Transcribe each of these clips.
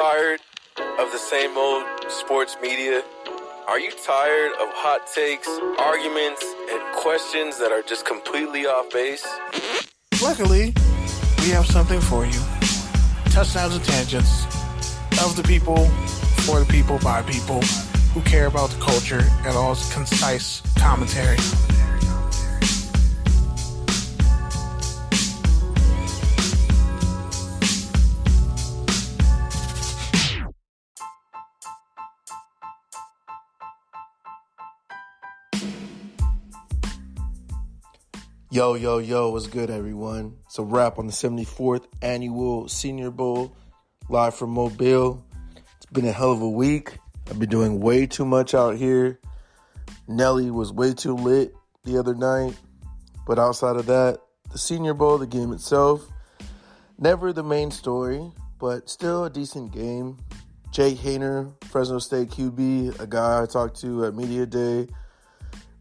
tired of the same old sports media? Are you tired of hot takes, arguments, and questions that are just completely off base? Luckily, we have something for you. Touchdowns and tangents of the people, for the people, by people who care about the culture and all its concise commentary. Yo, what's good, everyone? It's a wrap on the 74th Annual Senior Bowl, live from Mobile. It's been a hell of a week. I've been doing way too much out here. Nelly was way too lit the other night. But outside of that, the Senior Bowl, the game itself, never the main story, but still a decent game. Jake Haener, Fresno State QB, a guy I talked to at Media Day,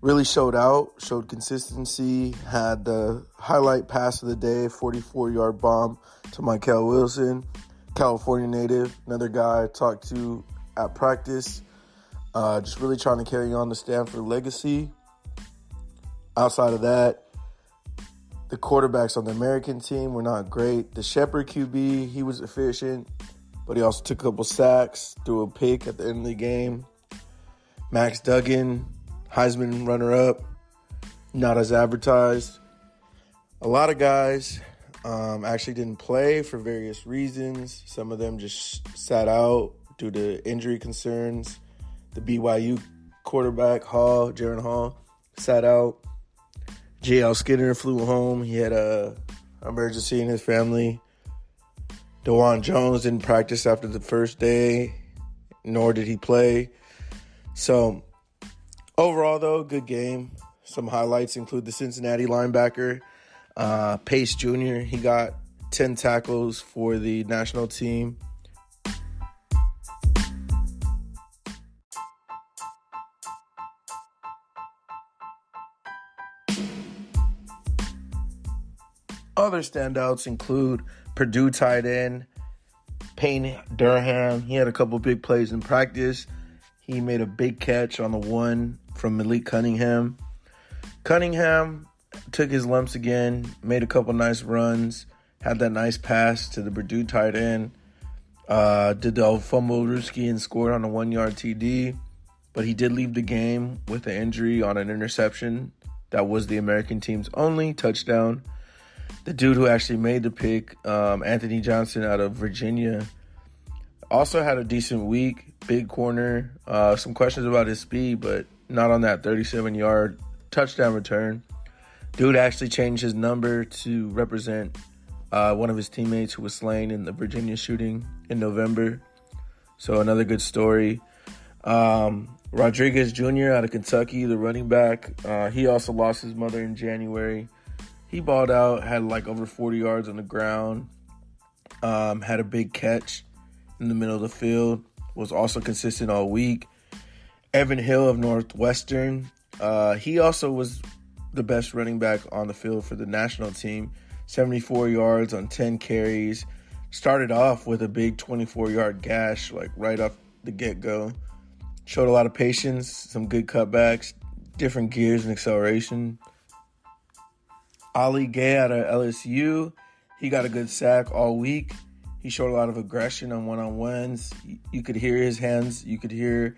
really showed out, showed consistency, had the highlight pass of the day, 44-yard bomb to Michael Wilson, California native, another guy I talked to at practice, just really trying to carry on the Stanford legacy. Outside of that, the quarterbacks on the American team were not great. The Shepherd QB, he was efficient, but he also took a couple sacks, threw a pick at the end of the game. Max Duggan, Heisman runner-up, not as advertised. A lot of guys actually didn't play for various reasons. Some of them just sat out due to injury concerns. The BYU quarterback, Jaron Hall, sat out. J.L. Skinner flew home. He had an emergency in his family. DeJuan Jones didn't practice after the first day, nor did he play. So, overall, though, good game. Some highlights include the Cincinnati linebacker, Pace Jr. He got 10 tackles for the national team. Other standouts include Purdue tight end Payne Durham. He had a couple big plays in practice. He made a big catch on the one from Malik Cunningham. Cunningham took his lumps again, made a couple nice runs, had that nice pass to the Purdue tight end, did the old fumble Ruski and scored on a 1-yard TD, but he did leave the game with an injury on an interception. That was the American team's only touchdown. The dude who actually made the pick, Anthony Johnson out of Virginia, also had a decent week, big corner. Some questions about his speed, but not on that 37-yard touchdown return. Dude actually changed his number to represent one of his teammates who was slain in the Virginia shooting in November. So another good story. Rodriguez Jr. out of Kentucky, the running back. He also lost his mother in January. He balled out, had like over 40 yards on the ground, had a big catch in the middle of the field, was also consistent all week. Evan Hill of Northwestern, he also was the best running back on the field for the national team, 74 yards on 10 carries. Started off with a big 24-yard gash, like right off the get-go. Showed a lot of patience, some good cutbacks, different gears and acceleration. Ali Gay out of LSU, he got a good sack all week. He showed a lot of aggression on one-on-ones. You could hear his hands. You could hear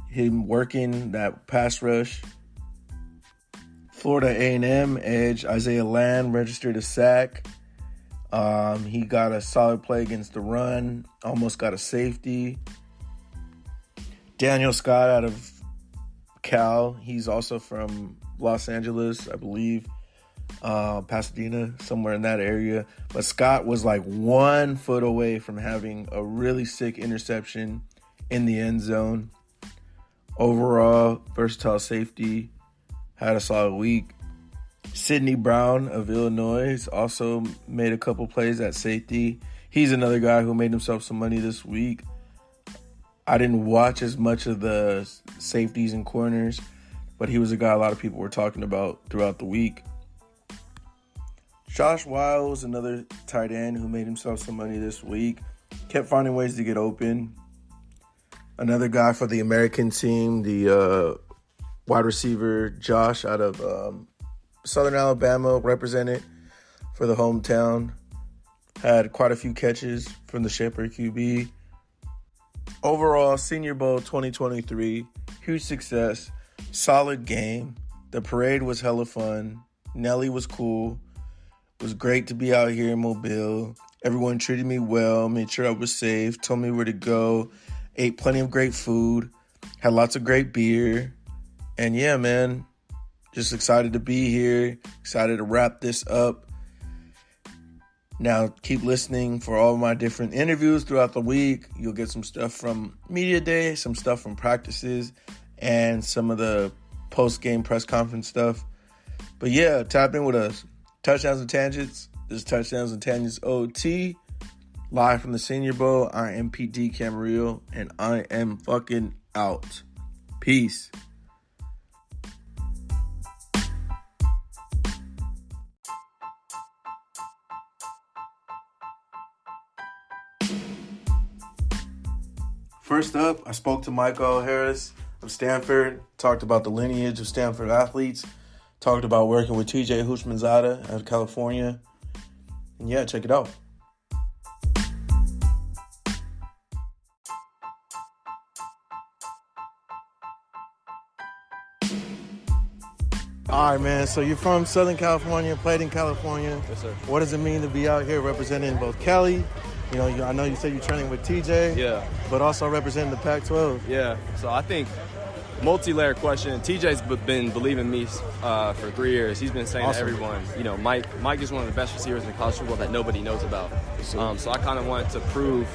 him working that pass rush. Florida A&M edge Isaiah Land registered a sack. He got a solid play against the run. Almost got a safety. Daniel Scott out of Cal. He's also from Los Angeles, I believe. Pasadena, somewhere in that area. But Scott was like 1 foot away from having a really sick interception in the end zone. Overall, versatile safety, had a solid week. Sidney Brown of Illinois also made a couple plays at safety. He's another guy who made himself some money this week. I didn't watch as much of the safeties and corners, but he was a guy a lot of people were talking about throughout the week. Josh Wiles, another tight end who made himself some money this week. kept finding ways to get open. Another guy for the American team, the wide receiver Josh out of Southern Alabama, represented for the hometown. Had quite a few catches from the Shepherd QB. Overall, Senior Bowl 2023, huge success, solid game. The parade was hella fun. Nelly was cool. It was great to be out here in Mobile. Everyone treated me well, made sure I was safe, told me where to go, ate plenty of great food, had lots of great beer. And yeah, man, just excited to be here, excited to wrap this up. Now, keep listening for all of my different interviews throughout the week. You'll get some stuff from Media Day, some stuff from practices, and some of the post-game press conference stuff. But yeah, tap in with us. Touchdowns and Tangents. This is Touchdowns and Tangents OT. Live from the Senior Bowl. I am PD Camarillo, and I am fucking out. Peace. First up, I spoke to Michael Harris of Stanford, talked about the lineage of Stanford athletes, talked about working with TJ Houshmandzadeh out of California. And yeah, check it out. All right, man. So you're from Southern California, played in California. Yes, sir. What does it mean to be out here representing both Cali? You know, I know you said you're training with TJ. Yeah. But also representing the Pac-12. Yeah. So I think multi-layer question. TJ's been believing me for 3 years. He's been saying to everyone, you know, Mike is one of the best receivers in college football that nobody knows about. So I kind of wanted to prove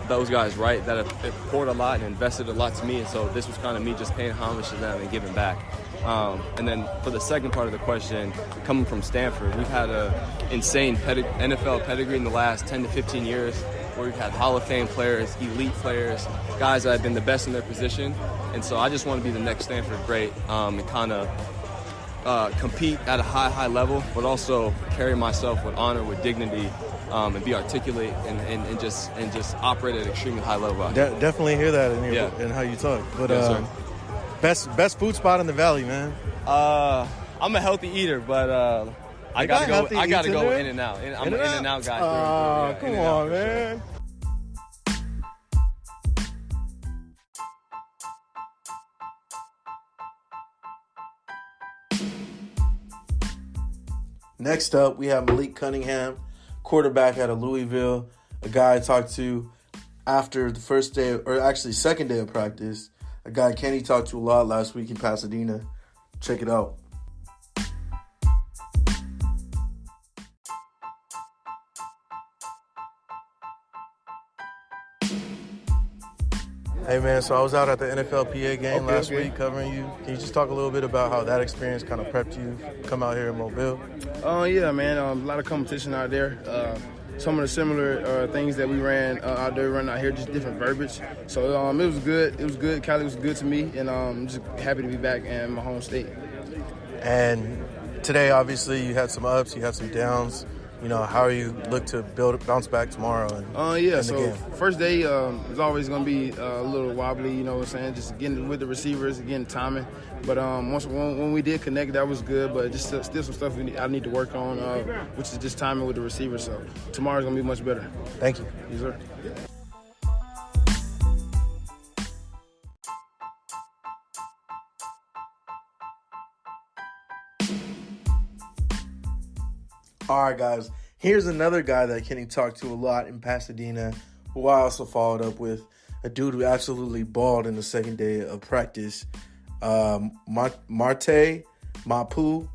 those guys right, that have poured a lot and invested a lot to me. And so this was kind of me just paying homage to them and giving back. And then for the second part of the question, coming from Stanford, we've had an insane NFL pedigree in the last 10 to 15 years, where we've had Hall of Fame players, elite players, guys that have been the best in their position. And so I just want to be the next Stanford great and kind of compete at a high level, but also carry myself with honor, with dignity, and be articulate and just operate at an extremely high level. Definitely hear that in how you talk. But best food spot in the Valley, man. I'm a healthy eater, but I gotta go in and out. I'm an in and out guy. Oh, come on, man. Next up, we have Malik Cunningham, quarterback out of Louisville, a guy I talked to after the first day, or actually second day of practice, a guy Kenny talked to a lot last week in Pasadena. Check it out. Hey, man, so I was out at the NFLPA game last week covering you. Can you just talk a little bit about how that experience kind of prepped you to come out here in Mobile? Yeah, man, a lot of competition out there. Some of the similar things that we ran out there, running out here, just different verbiage. So it was good. It was good. Cali was good to me, and I'm just happy to be back in my home state. And today, obviously, you had some ups, you had some downs. You know, how are you look to bounce back tomorrow? So first day is always going to be a little wobbly, you know what I'm saying, just getting with the receivers, getting timing. But when we did connect, that was good, but just still some stuff I need to work on, which is just timing with the receivers. So tomorrow's going to be much better. Thank you. Yes, sir. All right, guys, here's another guy that Kenny talked to a lot in Pasadena, who I also followed up with, a dude who absolutely balled in the second day of practice. Marte Mapu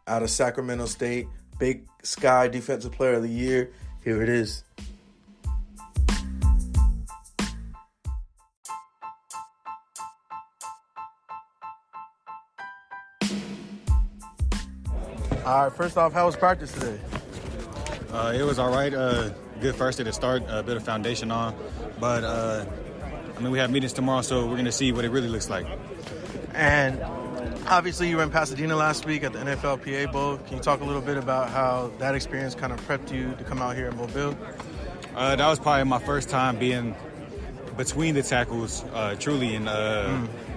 out of Sacramento State, Big Sky Defensive Player of the Year. Here it is. All right, first off, how was practice today? It was all right. Good first day to start, a bit of foundation on. But, we have meetings tomorrow, so we're going to see what it really looks like. And obviously you were in Pasadena last week at the NFLPA Bowl. Can you talk a little bit about how that experience kind of prepped you to come out here in Mobile? That was probably my first time being between the tackles, truly, and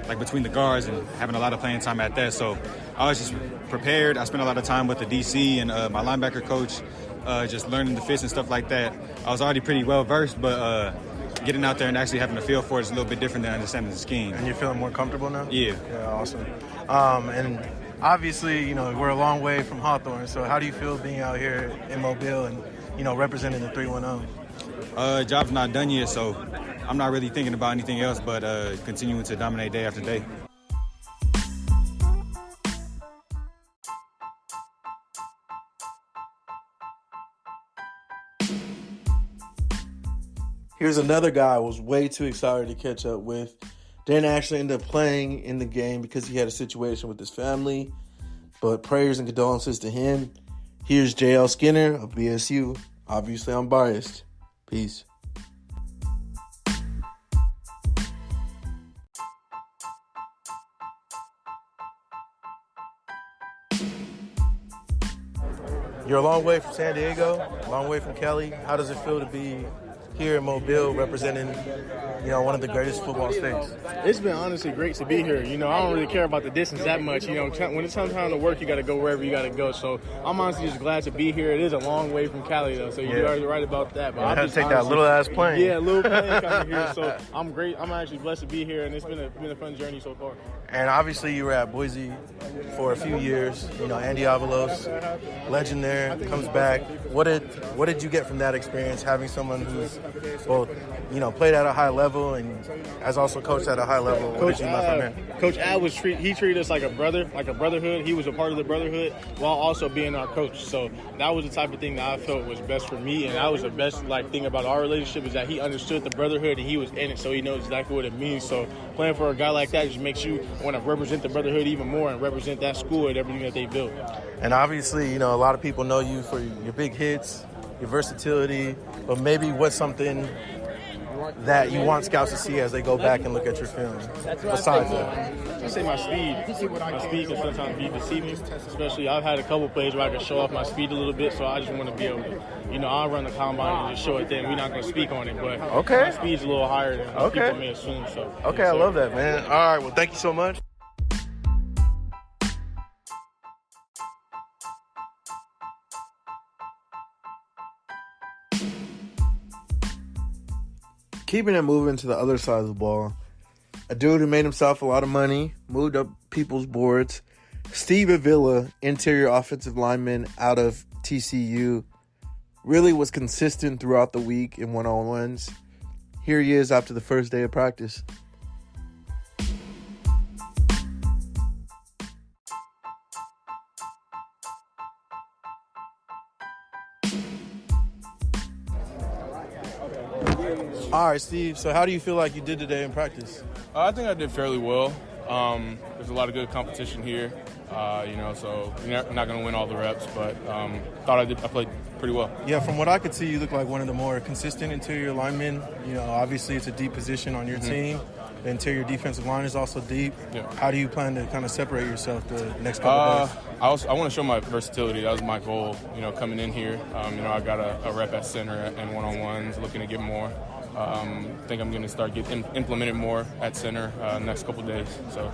like between the guards and having a lot of playing time at that. So I was just prepared. I spent a lot of time with the DC and my linebacker coach, just learning the fits and stuff like that. I was already pretty well versed, but getting out there and actually having a feel for it is a little bit different than understanding the scheme. And you're feeling more comfortable now? Yeah. Yeah, awesome. And obviously, we're a long way from Hawthorne, so how do you feel being out here in Mobile and, representing the 310? Job's not done yet, so I'm not really thinking about anything else but continuing to dominate day after day. Here's another guy I was way too excited to catch up with. Didn't actually end up playing in the game because he had a situation with his family. But prayers and condolences to him. Here's JL Skinner of BSU. Obviously, I'm biased. Peace. You're a long way from San Diego, a long way from Cali. How does it feel to be here in Mobile representing, one of the greatest football states? It's been honestly great to be here. I don't really care about the distance that much. When it's time to work, you got to go wherever you got to go. So I'm honestly just glad to be here. It is a long way from Cali, though, so you're already right about that. But I had to take that little-ass plane. Yeah, little plane coming here. So I'm great. I'm actually blessed to be here, and it's been a fun journey so far. And obviously you were at Boise for a few years. Andy Avalos, legend there, comes back. What did you get from that experience, having someone who's both, played at a high level and has also coached at a high level? What did you learn from him? Coach Al he treated us like a brother, like a brotherhood. He was a part of the brotherhood while also being our coach. So that was the type of thing that I felt was best for me, and that was the best thing about our relationship is that he understood the brotherhood and he was in it, so he knows exactly what it means. So playing for a guy like that just makes you want to represent the brotherhood even more and represent that school and everything that they built. And obviously, a lot of people know you for your big hits, your versatility, but maybe what's something that you want scouts to see as they go back and look at your film besides that? I say my speed. My speed can sometimes be deceiving, especially I've had a couple plays where I can show off my speed a little bit, so I just want to be able to, I'll run the combine and just show it then. We're not going to speak on it, but my speed's a little higher than people may assume. So. Okay, I love that, man. All right, well, thank you so much. Keeping it moving to the other side of the ball, a dude who made himself a lot of money, moved up people's boards, Steve Avila, interior offensive lineman out of TCU, really was consistent throughout the week in one-on-ones. Here he is after the first day of practice. All right, Steve, so how do you feel like you did today in practice? I think I did fairly well. There's a lot of good competition here, so you're not going to win all the reps, but thought I played pretty well. Yeah, from what I could see, you look like one of the more consistent interior linemen. Obviously it's a deep position on your team. The interior defensive line is also deep. Yeah. How do you plan to kind of separate yourself the next couple of days? I want to show my versatility. That was my goal, coming in here. I got a rep at center and one-on-ones, looking to get more. I think I'm going to start getting implemented more at center next couple of days. So.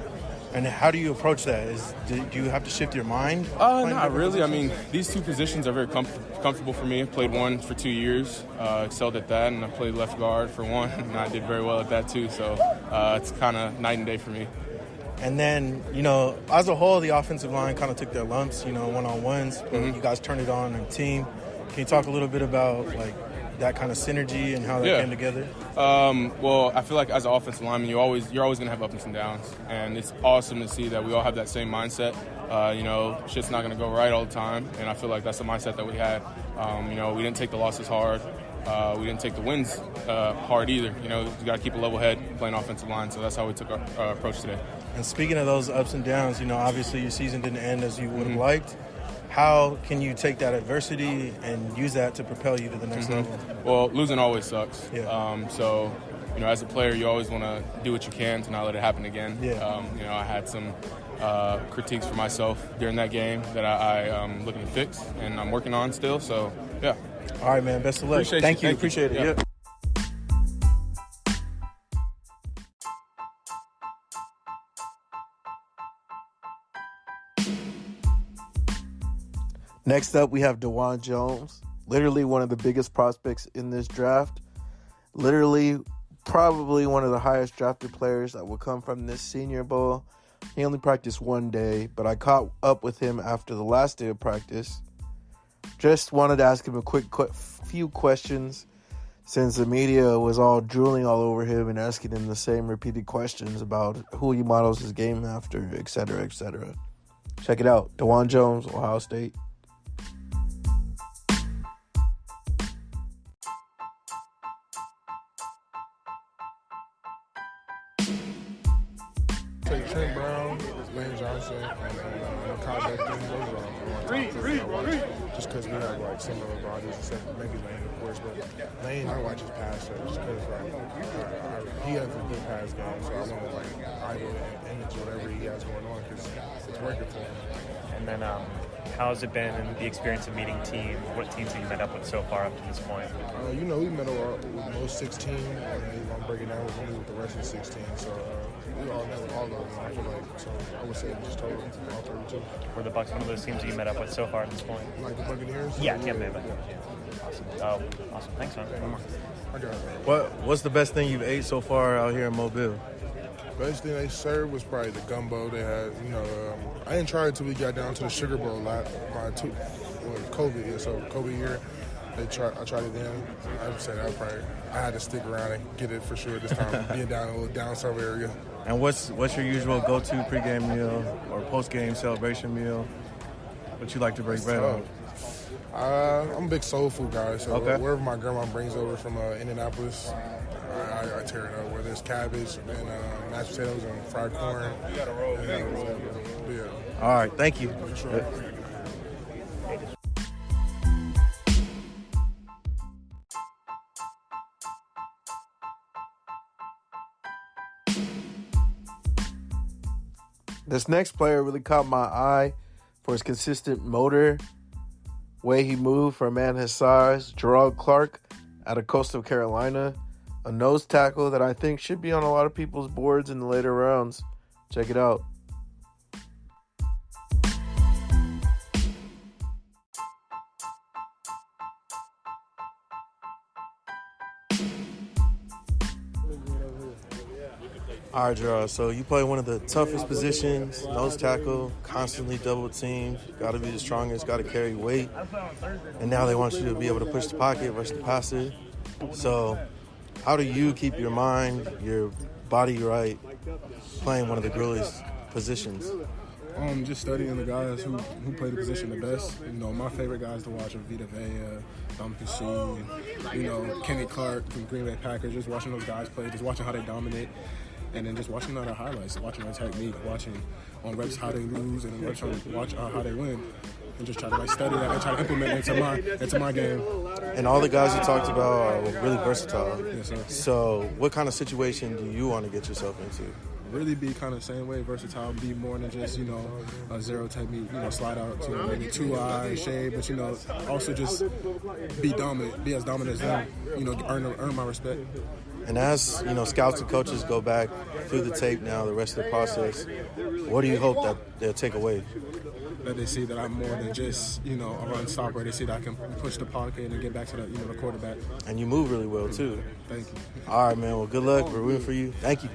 And how do you approach that? Do you have to shift your mind? Not really. Positions? I mean, these two positions are very comfortable for me. I played one for 2 years, excelled at that, and I played left guard for one, and I did very well at that too. So it's kind of night and day for me. And then, as a whole, the offensive line kind of took their lumps, one-on-ones, but you guys turned it on in a team. Can you talk a little bit about, that kind of synergy and how that came together? Well, I feel like as an offensive lineman, you're always going to have ups and downs, and it's awesome to see that we all have that same mindset. Shit's not going to go right all the time, and I feel like that's the mindset that we had. We didn't take the losses hard. We didn't take the wins hard either. You got to keep a level head playing offensive line, so that's how we took our approach today. And speaking of those ups and downs, obviously your season didn't end as you would have liked. How can you take that adversity and use that to propel you to the next level? Well, losing always sucks. Yeah. So, as a player, you always want to do what you can to not let it happen again. Yeah. I had some critiques for myself during that game that I'm looking to fix and I'm working on still. So, yeah. All right, man. Best of luck. Thank you. Appreciate it. Yeah. Yep. Next up, we have DeJuan Jones, literally one of the biggest prospects in this draft. Literally, probably one of the highest drafted players that will come from this Senior Bowl. He only practiced one day, but I caught up with him after the last day of practice. Just wanted to ask him a few questions since the media was all drooling all over him and asking him the same repeated questions about who he models his game after, et cetera, et cetera. Check it out. DeJuan Jones, Ohio State. Take Trent Brown, Lane Johnson, and Kyle Becton. Just because we have like similar bodies, except for maybe Lane, of course. But Lane, I watch his pass just because he has a good pass game, so I want to like idle and image whatever he has going on because it's working for him. And then, how's it been in the experience of meeting teams? What teams have you met up with so far up to this point? We met up with most 16, and I'm breaking down with the rest of the 16. So we all know all of them. I feel like so. I would say just total all 32. Were the Bucks one of those teams that you met up with so far at this point? Like the Buccaneers? Yeah, Tampa Bay. Awesome. Oh, awesome. Thanks, man. I got it. What's the best thing you've ate so far out here in Mobile? Best thing they served was probably the gumbo they had. I didn't try it until we got down to the Sugar Bowl COVID. Yeah, so COVID year, I tried it then. I would say that I had to stick around and get it for sure this time, being down in a little down south area. And what's your usual go-to pregame meal or postgame celebration meal? What you like to break bread on? I'm a big soul food guy, so Okay. wherever my grandma brings over from Indianapolis, I tear it up, whether it's cabbage and mashed potatoes and fried corn. You got to roll. Yeah. All right, thank you. For sure. This next player really caught my eye for his consistent motor, way he moved for a man his size. Gerald Clark out of Coastal Carolina, a nose tackle that I think should be on a lot of people's boards in the later rounds. Check it out. All right, Gerard, so you play one of the toughest positions, nose tackle, constantly double teamed, got to be the strongest, got to carry weight, and now they want you to be able to push the pocket versus the passer. So how do you keep your mind, your body right, playing one of the grueliest positions? Just studying the guys who play the position the best. My favorite guys to watch are Vita Vea, Dominic, Kenny Clark from Green Bay Packers. Just watching those guys play, just watching how they dominate, and then just watching all their highlights, watching their technique, watching on reps how they lose, and then watch how they win, and just try to study that and try to implement it into my game. And all the guys you talked about are really versatile. Yes, sir. So what kind of situation do you want to get yourself into? Really be kind of the same way, versatile, be more than just, a zero technique, slide out to maybe 2-eye, shade, but, also just be dominant, be as dominant as them, earn my respect. And as, scouts and coaches go back through the tape now, the rest of the process, what do you hope that they'll take away? That they see that I'm more than just, a run stopper. They see that I can push the pocket and get back to the quarterback. And you move really well, too. Thank you. All right, man. Well, good luck. We're rooting for you. Thank you.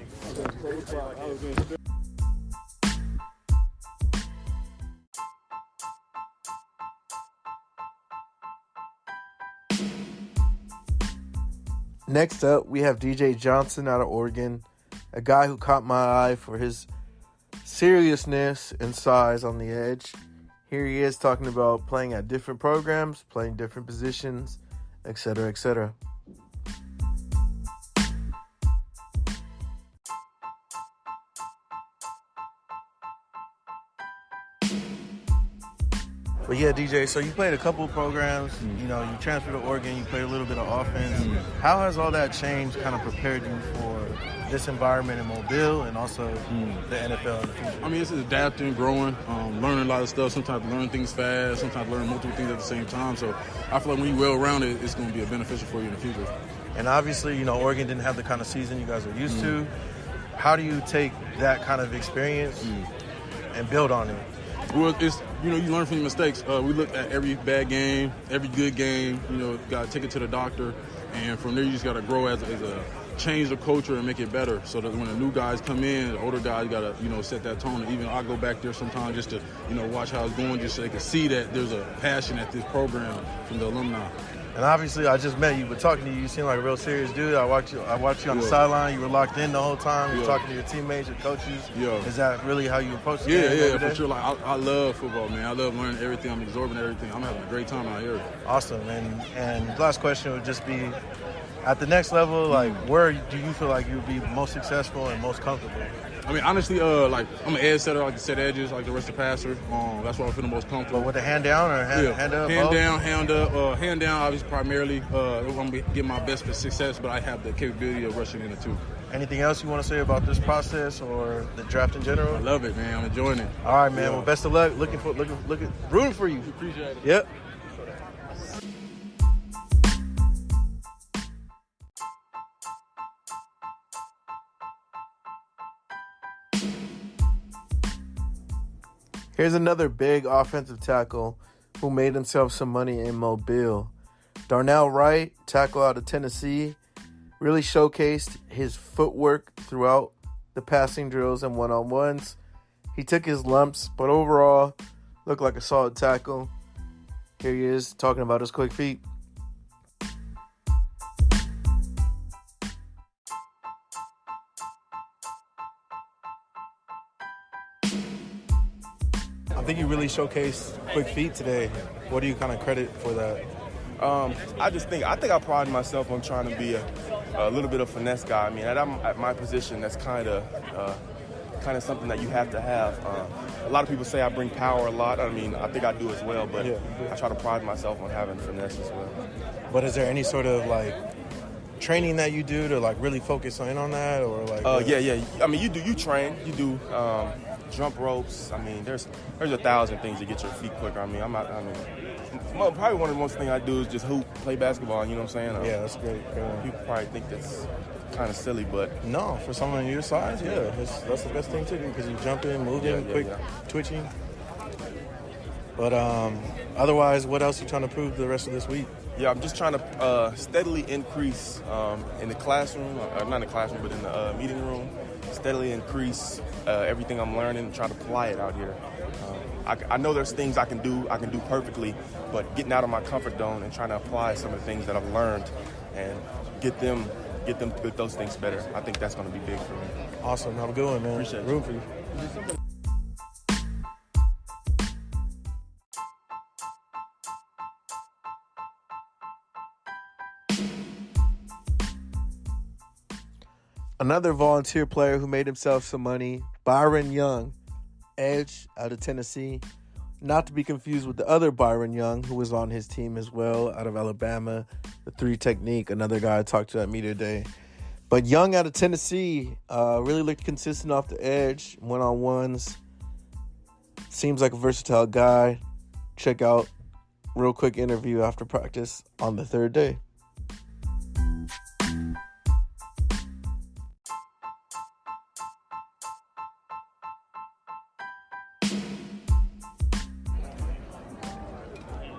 Next up, we have DJ Johnson out of Oregon, a guy who caught my eye for his seriousness and size on the edge. Here he is talking about playing at different programs, playing different positions, etc., etc. But yeah, DJ, so you played a couple of programs, you transferred to Oregon, you played a little bit of offense. How has all that change kind of prepared you for this environment in Mobile and also the NFL in the future? I mean, it's adapting, growing, learning a lot of stuff. Sometimes learn things fast, sometimes learn multiple things at the same time. So I feel like when you're well-rounded, it's going to be beneficial for you in the future. And obviously, Oregon didn't have the kind of season you guys are used to. How do you take that kind of experience and build on it? Well, it's, you learn from your mistakes. We looked at every bad game, every good game, got to take it to the doctor. And from there, you just got to grow as a change the culture and make it better so that when the new guys come in, the older guys got to, set that tone. And even I go back there sometimes just to, watch how it's going, just so they can see that there's a passion at this program from the alumni. And obviously, I just met you, but talking to you, you seem like a real serious dude. I watched you on the sideline. You were locked in the whole time. You were talking to your teammates, your coaches. Is that really how you approach the game? Yeah, for sure. Like I love football, man. I love learning everything. I'm absorbing everything. I'm having a great time out here. Awesome. And last question would just be, at the next level, like, where do you feel like you would be most successful and most comfortable? I mean, honestly, I'm an edge setter. I like to set edges like the rest of the passer. That's where I feel the most comfortable. But with the hand down or hand up? Hand down, hand up. Hand down, obviously, primarily. I'm going to get my best for success, but I have the capability of rushing in it, too. Anything else you want to say about this process or the draft in general? I love it, man. I'm enjoying it. All right, man. Well, best of luck. Rooting for you. Appreciate it. Yep. Here's another big offensive tackle who made himself some money in Mobile. Darnell Wright, tackle out of Tennessee, really showcased his footwork throughout the passing drills and one-on-ones. He took his lumps, but overall looked like a solid tackle. Here he is talking about his quick feet. I think you really showcased quick feet today. What do you kind of credit for that? I think I pride myself on trying to be a little bit of finesse guy. I mean, at my position, that's kind of something that you have to have. A lot of people say I bring power a lot. I mean, I think I do as well, but I try to pride myself on having finesse as well. But is there any sort of training that you do to really focus in on that, or Yeah. I mean, you train. You do jump ropes. I mean, there's 1,000 things to get your feet quicker. Probably one of the most things I do is just hoop, play basketball. You know what I'm saying? Yeah, that's great. People probably think that's kind of silly, but no, for someone your size, that's the best thing to do because you jump in, moving, quick, twitching. But otherwise, what else are you trying to prove the rest of this week? Yeah, I'm just trying to steadily increase in the classroom, not in the classroom, but in the meeting room, steadily increase everything I'm learning and try to apply it out here. I know there's things I can do perfectly, but getting out of my comfort zone and trying to apply some of the things that I've learned and get them to get those things better. I think that's going to be big for me. Awesome. Have a good one, man. Appreciate it. Room for you. Another volunteer player who made himself some money, Byron Young, edge out of Tennessee. Not to be confused with the other Byron Young, who was on his team as well, out of Alabama, the 3 technique, another guy I talked to at media day. But Young out of Tennessee really looked consistent off the edge, one-on-ones. Seems like a versatile guy. Check out real quick interview after practice on the 3rd day.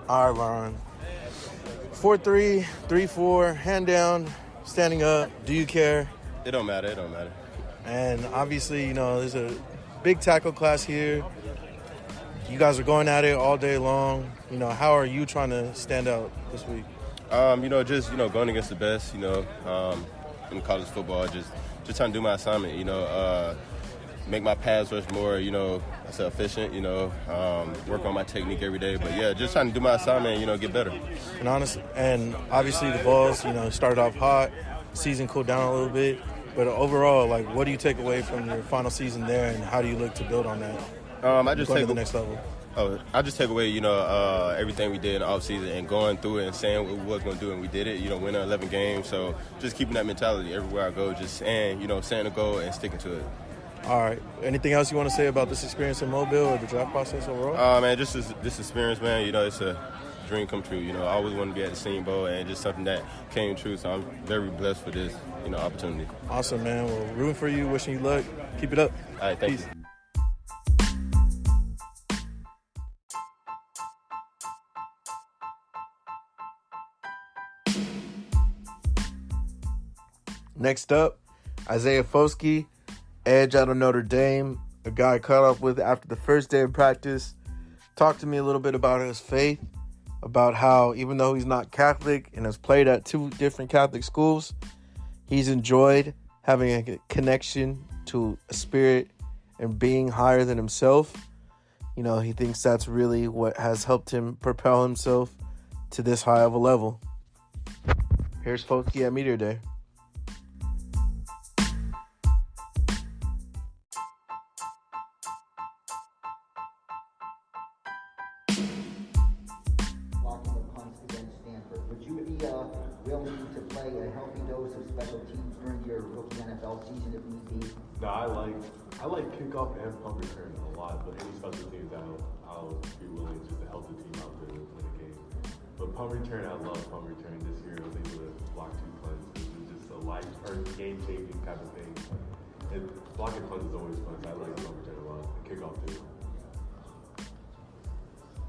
All right, Byron. 4-3, 3-4, hand down, standing up. Do you care? It don't matter. And obviously, there's a big tackle class here. You guys are going at it all day long. How are you trying to stand out this week? Just going against the best. In college football, just trying to do my assignment. Make my pass rush more, efficient, work on my technique every day. But, yeah, just trying to do my assignment and, get better. And obviously the Vols, started off hot, season cooled down a little bit. But overall, what do you take away from your final season there, and how do you look to build on that? I just going take to the next level. I just take away, everything we did in the offseason and going through it and saying what we was going to do, and we did it, winning 11 games. So just keeping that mentality everywhere I go, just saying the goal and sticking to it. All right. Anything else you want to say about this experience in Mobile or the draft process overall? Man, just this experience, man, it's a dream come true. I always wanted to be at the Senior Bowl, and just something that came true. So I'm very blessed for this, opportunity. Awesome, man. Well, rooting for you, wishing you luck. Keep it up. All right, thank you. Next up, Isaiah Foskey, edge out of Notre Dame, a guy I caught up with after the first day of practice. Talked to me a little bit about his faith, about how even though he's not Catholic and has played at 2 different Catholic schools, he's enjoyed having a connection to a spirit and being higher than himself. He thinks that's really what has helped him propel himself to this high of a level. Here's Foskey at Meteor Day. Willing to play a healthy dose of special teams during your rookie NFL season if need be? No, I like kickoff and punt return a lot, but any special teams I'll be willing just to help the team out there to win a game. But punt return, I love punt return. This year I was able to block 2 punts, which is just a life or game-changing type of thing. And blocking punts is always fun, so I like punt return a lot. And kickoff too.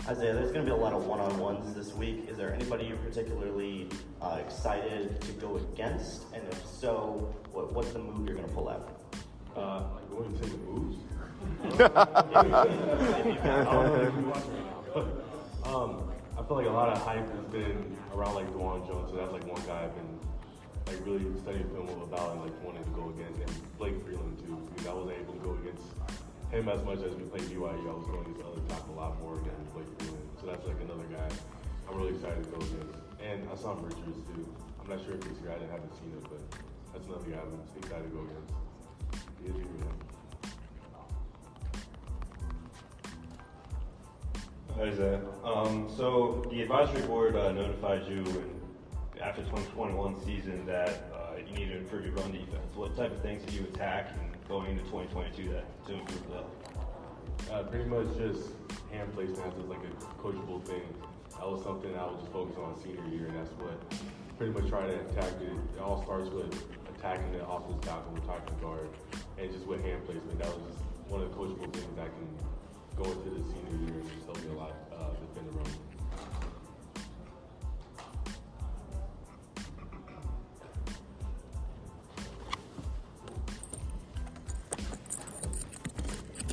Isaiah, there's going to be a lot of one-on-ones this week. Is there anybody you're particularly excited to go against? And if so, what's the move you're going to pull out? Like going to take the moves? I feel like a lot of hype has been around like Dwan Jones, so that's like one guy I've been really studying film about and wanting to go against, and Blake Freeland too, because I wasn't able to go against him as much as we played BYU. I was going against other tackle a lot more than Blake Freeland. So that's like another guy I'm really excited to go against. And I saw Richards too. I'm not sure if this year, I haven't seen it, but that's another guy I'm excited to go against. Hi, Isaiah. So the advisory board notified you after 2021 season that you need to improve your run defense. What type of things did you attack going into 2022 to improve that? Pretty much just hand placements is like a coachable thing. That was something I was just focused on senior year, and that's what pretty much try to attack it. It all starts with attacking the offensive tackle, attacking the guard, and just with hand placement. That was just one of the coachable things that can go into the senior year and just help me a lot defend the run.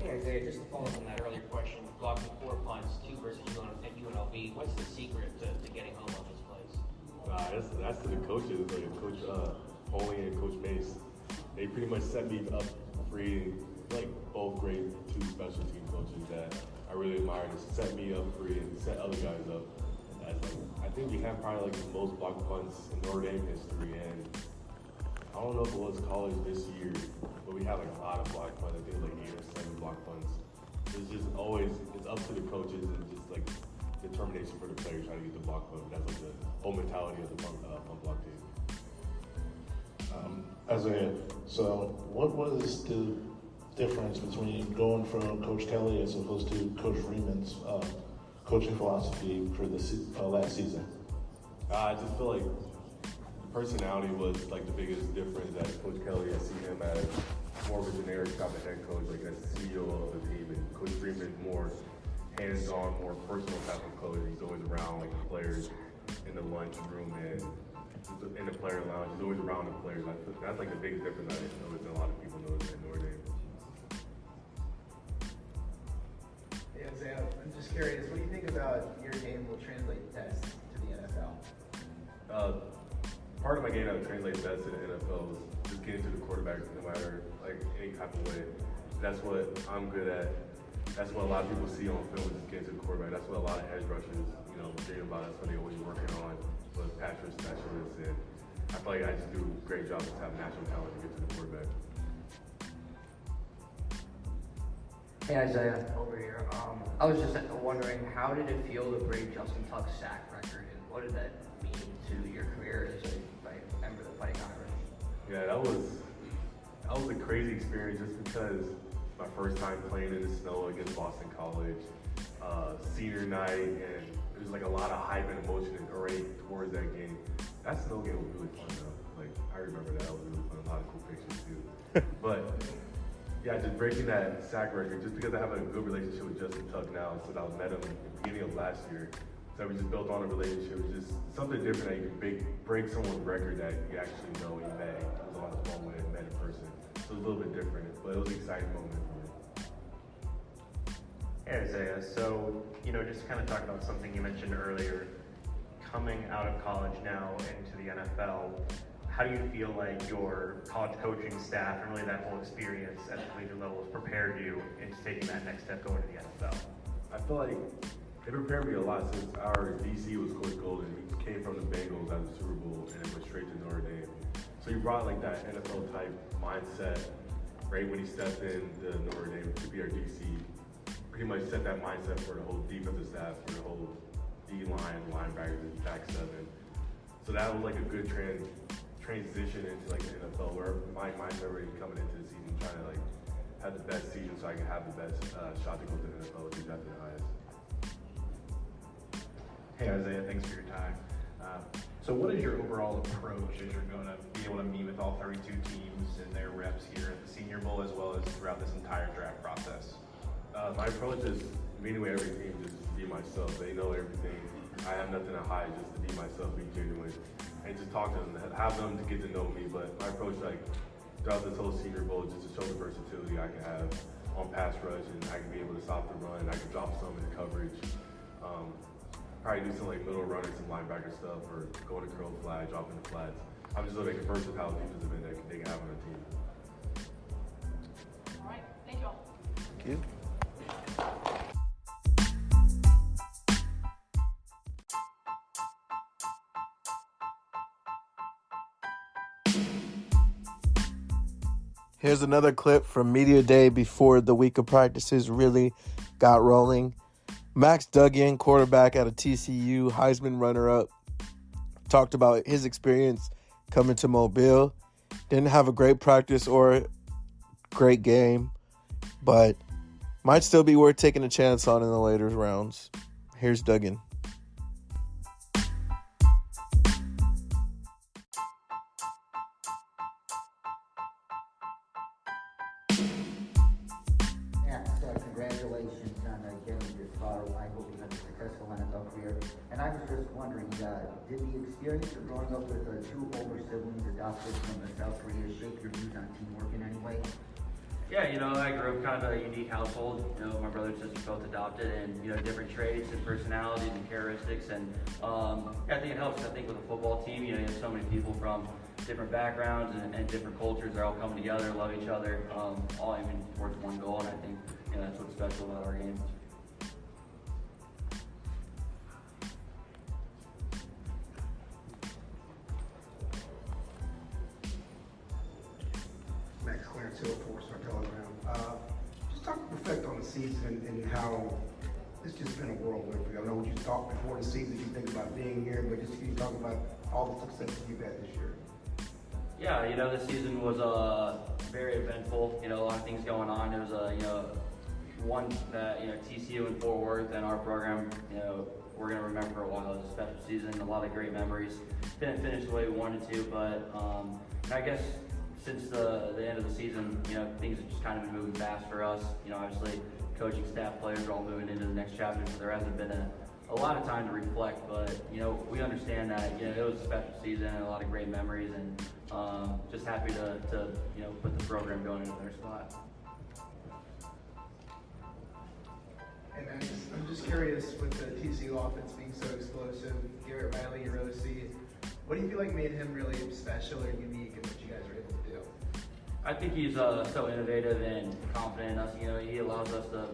Isaiah, just to follow up on that earlier question, blocking 4 punts, 2 versus UNLV. What's the secret to getting home on those plays? That's to the coaches, like Coach Foley and Coach Mace. They pretty much set me up free, like both great 2 special team coaches that I really admire. To set me up free and set other guys up. I think we have probably like the most blocked punts in Notre Dame history, and I don't know if it was college this year, but we have like a lot of block punts. I think like 8 or 7 block punts. It's just always, it's up to the coaches and just like determination for the players trying to get the block punt. That's like the whole mentality of the punt block team. Isaiah, so what is the difference between going from Coach Kelly as opposed to Coach Freeman's coaching philosophy for the last season? I just feel like personality was like the biggest difference. That Coach Kelly, I see him as more of a generic type of head coach, like a CEO of the team, and Coach Freeman more hands-on, more personal type of coach. He's always around like the players in the lunchroom and in the player lounge. He's always around the players. That's like the biggest difference I noticed, and a lot of people notice in Notre Dame. Yeah, Isaiah, I'm just curious, what do you think about your game will translate tests to the NFL? Part of my game that would translate best to the NFL is just getting to the quarterback no matter like any type of way. That's what I'm good at. That's what a lot of people see on film, is just getting to the quarterback. That's what a lot of edge rushers, dream about. That's what they're always working on with pass rush specialists. And I feel like I just do a great job just have natural talent to get to the quarterback. Hey Isaiah, over here. I was just wondering, how did it feel to break Justin Tuck's sack record, and what did that mean to your career as a member of the Fighting Irish? Yeah, that was a crazy experience just because my first time playing in the snow against Boston College, senior night, and there was like a lot of hype and emotion and array towards that game. That snow game was really fun though. Like, I remember that. It was really fun. A lot of cool pictures too. But yeah, just breaking that sack record, just because I have a good relationship with Justin Tuck now since I met him at the beginning of last year. So we just built on a relationship. It's just something different that you can break someone's record that you actually know you met. It was on the phone with him, met in person. So it was a little bit different, but it was an exciting moment for me. Hey Isaiah, so, just to kind of talk about something you mentioned earlier, coming out of college now into the NFL, how do you feel like your college coaching staff and really that whole experience at the collegiate level has prepared you into taking that next step going to the NFL? I feel like it prepared me a lot since our DC was Coach Golden. He came from the Bengals out of the Super Bowl and then went straight to Notre Dame. So he brought like that NFL type mindset right when he stepped in to Notre Dame to be our DC. Pretty much set that mindset for the whole defensive staff, for the whole D-line, linebackers, and back seven. So that was like a good transition into like the NFL, where my mindset already coming into the season, trying to like have the best season so I can have the best shot to go to the NFL, which is definitely the highest. Hey Isaiah, thanks for your time. So what is your overall approach as you're going to be able to meet with all 32 teams and their reps here at the Senior Bowl as well as throughout this entire draft process? My approach is meeting with every team, just be myself. They know everything. I have nothing to hide, just to be myself, be genuine, and just talk to them, have them to get to know me. But my approach, like throughout this whole Senior Bowl, just to show the versatility I can have on pass rush, and I can be able to stop the run. I can drop some in the coverage. Probably do some like middle runner, some linebacker stuff, or go to curl flag, drop in the flats. I'm just looking for versatile defensive end that they can have on their team. All right, thank you all. Thank you. Here's another clip from Media Day before the week of practices really got rolling. Max Duggan, quarterback out of TCU, Heisman runner-up, talked about his experience coming to Mobile. Didn't have a great practice or great game, but might still be worth taking a chance on in the later rounds. Here's Duggan. Congratulations on getting your spot. I hope you have a successful NFL career. And I was just wondering, did the experience of growing up with two older siblings adopted from South Korea shape your views on teamwork in any way? Yeah, I grew up kind of a unique household. My brother and sister both adopted, and different traits and personalities and characteristics. And I think it helps. I think with a football team, you have so many people from different backgrounds and different cultures. They're all coming together, love each other, all aiming towards one goal. And I think that's what's special about our game. Max Clarence Hill, 4-Star Telegram. Just talk effect on the season and how it's just been a whirlwind for you. I know what you thought before the season, you think about being here, but just can you talk about all the successes you've had this year? Yeah, this season was very eventful. A lot of things going on. There was one that TCU and Fort Worth and our program, we're gonna remember for a while. It was a special season, a lot of great memories. Didn't finish the way we wanted to, but I guess since the end of the season, things have just kind of been moving fast for us. Obviously, coaching staff, players are all moving into the next chapter, so there hasn't been a lot of time to reflect. But we understand that it was a special season and a lot of great memories, and just happy to put the program going into their spot. And I'm just curious, with the TCU offense being so explosive, Garrett Riley, your OC, what do you feel like made him really special or unique in what you guys were able to do? I think he's so innovative and confident in us. He allows us to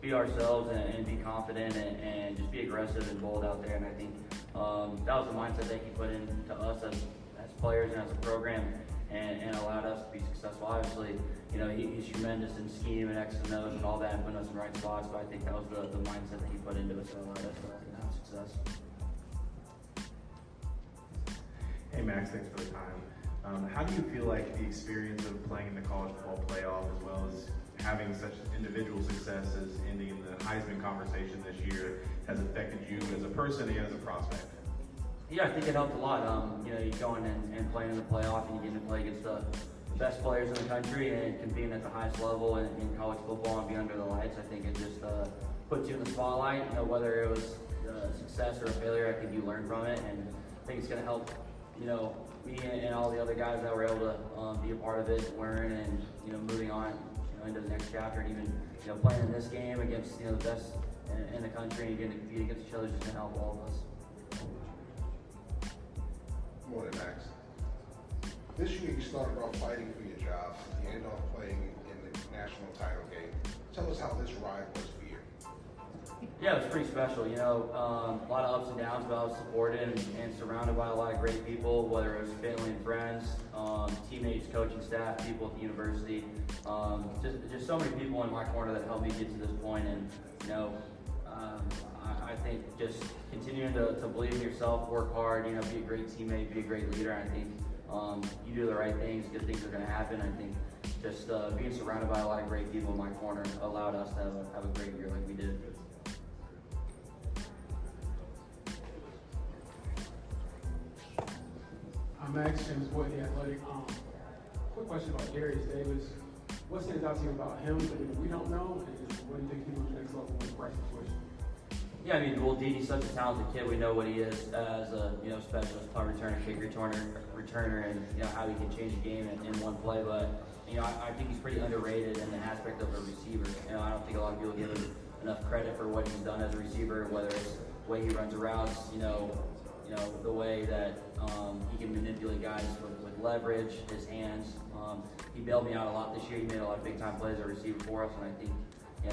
be ourselves and be confident and just be aggressive and bold out there. And I think that was the mindset that he put into us as players and as a program. and allowed us to be successful. Obviously, he's tremendous in scheme and X and O's and all that, and putting us in the right spots. But I think that was the mindset that he put into it that allowed us to have success. Hey Max, thanks for the time. How do you feel like the experience of playing in the college football playoff, as well as having such individual success as ending in the Heisman conversation this year, has affected you as a person and as a prospect? Yeah, I think it helped a lot. You going and playing in the playoff, and you getting to play against the best players in the country and competing at the highest level in college football and be under the lights. I think it just puts you in the spotlight. Whether it was a success or a failure, I think you learn from it, and I think it's going to help. Me and all the other guys that were able to be a part of it, learn, and moving on, into the next chapter, and even playing in this game against the best in the country and getting to compete against each other is going to help all of us. Morning, Max. This year you started off fighting for your job. You ended up playing in the national title game. Tell us how this ride was for you. Yeah, it was pretty special. A lot of ups and downs, but I was supported and surrounded by a lot of great people, whether it was family and friends, teammates, coaching staff, people at the university. Just so many people in my corner that helped me get to this point. And I think just continuing to believe in yourself, work hard, be a great teammate, be a great leader. I think you do the right things, good things are going to happen. I think just being surrounded by a lot of great people in my corner allowed us to have a great year like we did. Max, James Boyd, The Athletic. Quick question about Darius Davis. What stands out to you about him that we don't know, and what do you think he will do next level in the right situation? Yeah, DD's such a talented kid. We know what he is as a specialist punt returner, kick returner, and how he can change a game in one play. But I think he's pretty underrated in the aspect of a receiver. I don't think a lot of people give him enough credit for what he's done as a receiver, whether it's the way he runs routes, the way that he can manipulate guys with leverage, his hands. He bailed me out a lot this year. He made a lot of big-time plays as a receiver for us, and I think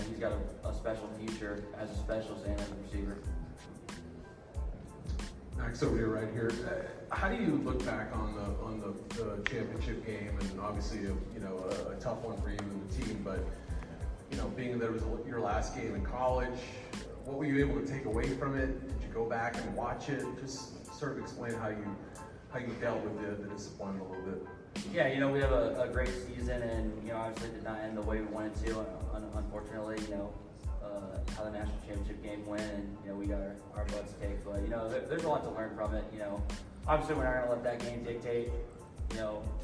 he's got a special future as a specialist and as a receiver. Max, over here, right here. How do you look back on the championship game, and obviously a tough one for you and the team, but being that it was your last game in college, what were you able to take away from it? Did you go back and watch it? Just sort of explain how you dealt with the disappointment a little bit. Yeah, we have a great season, and obviously did not end the way we wanted to. Unfortunately, how the national championship game went, and we got our butts kicked. But there's a lot to learn from it. Obviously we're not going to let that game dictate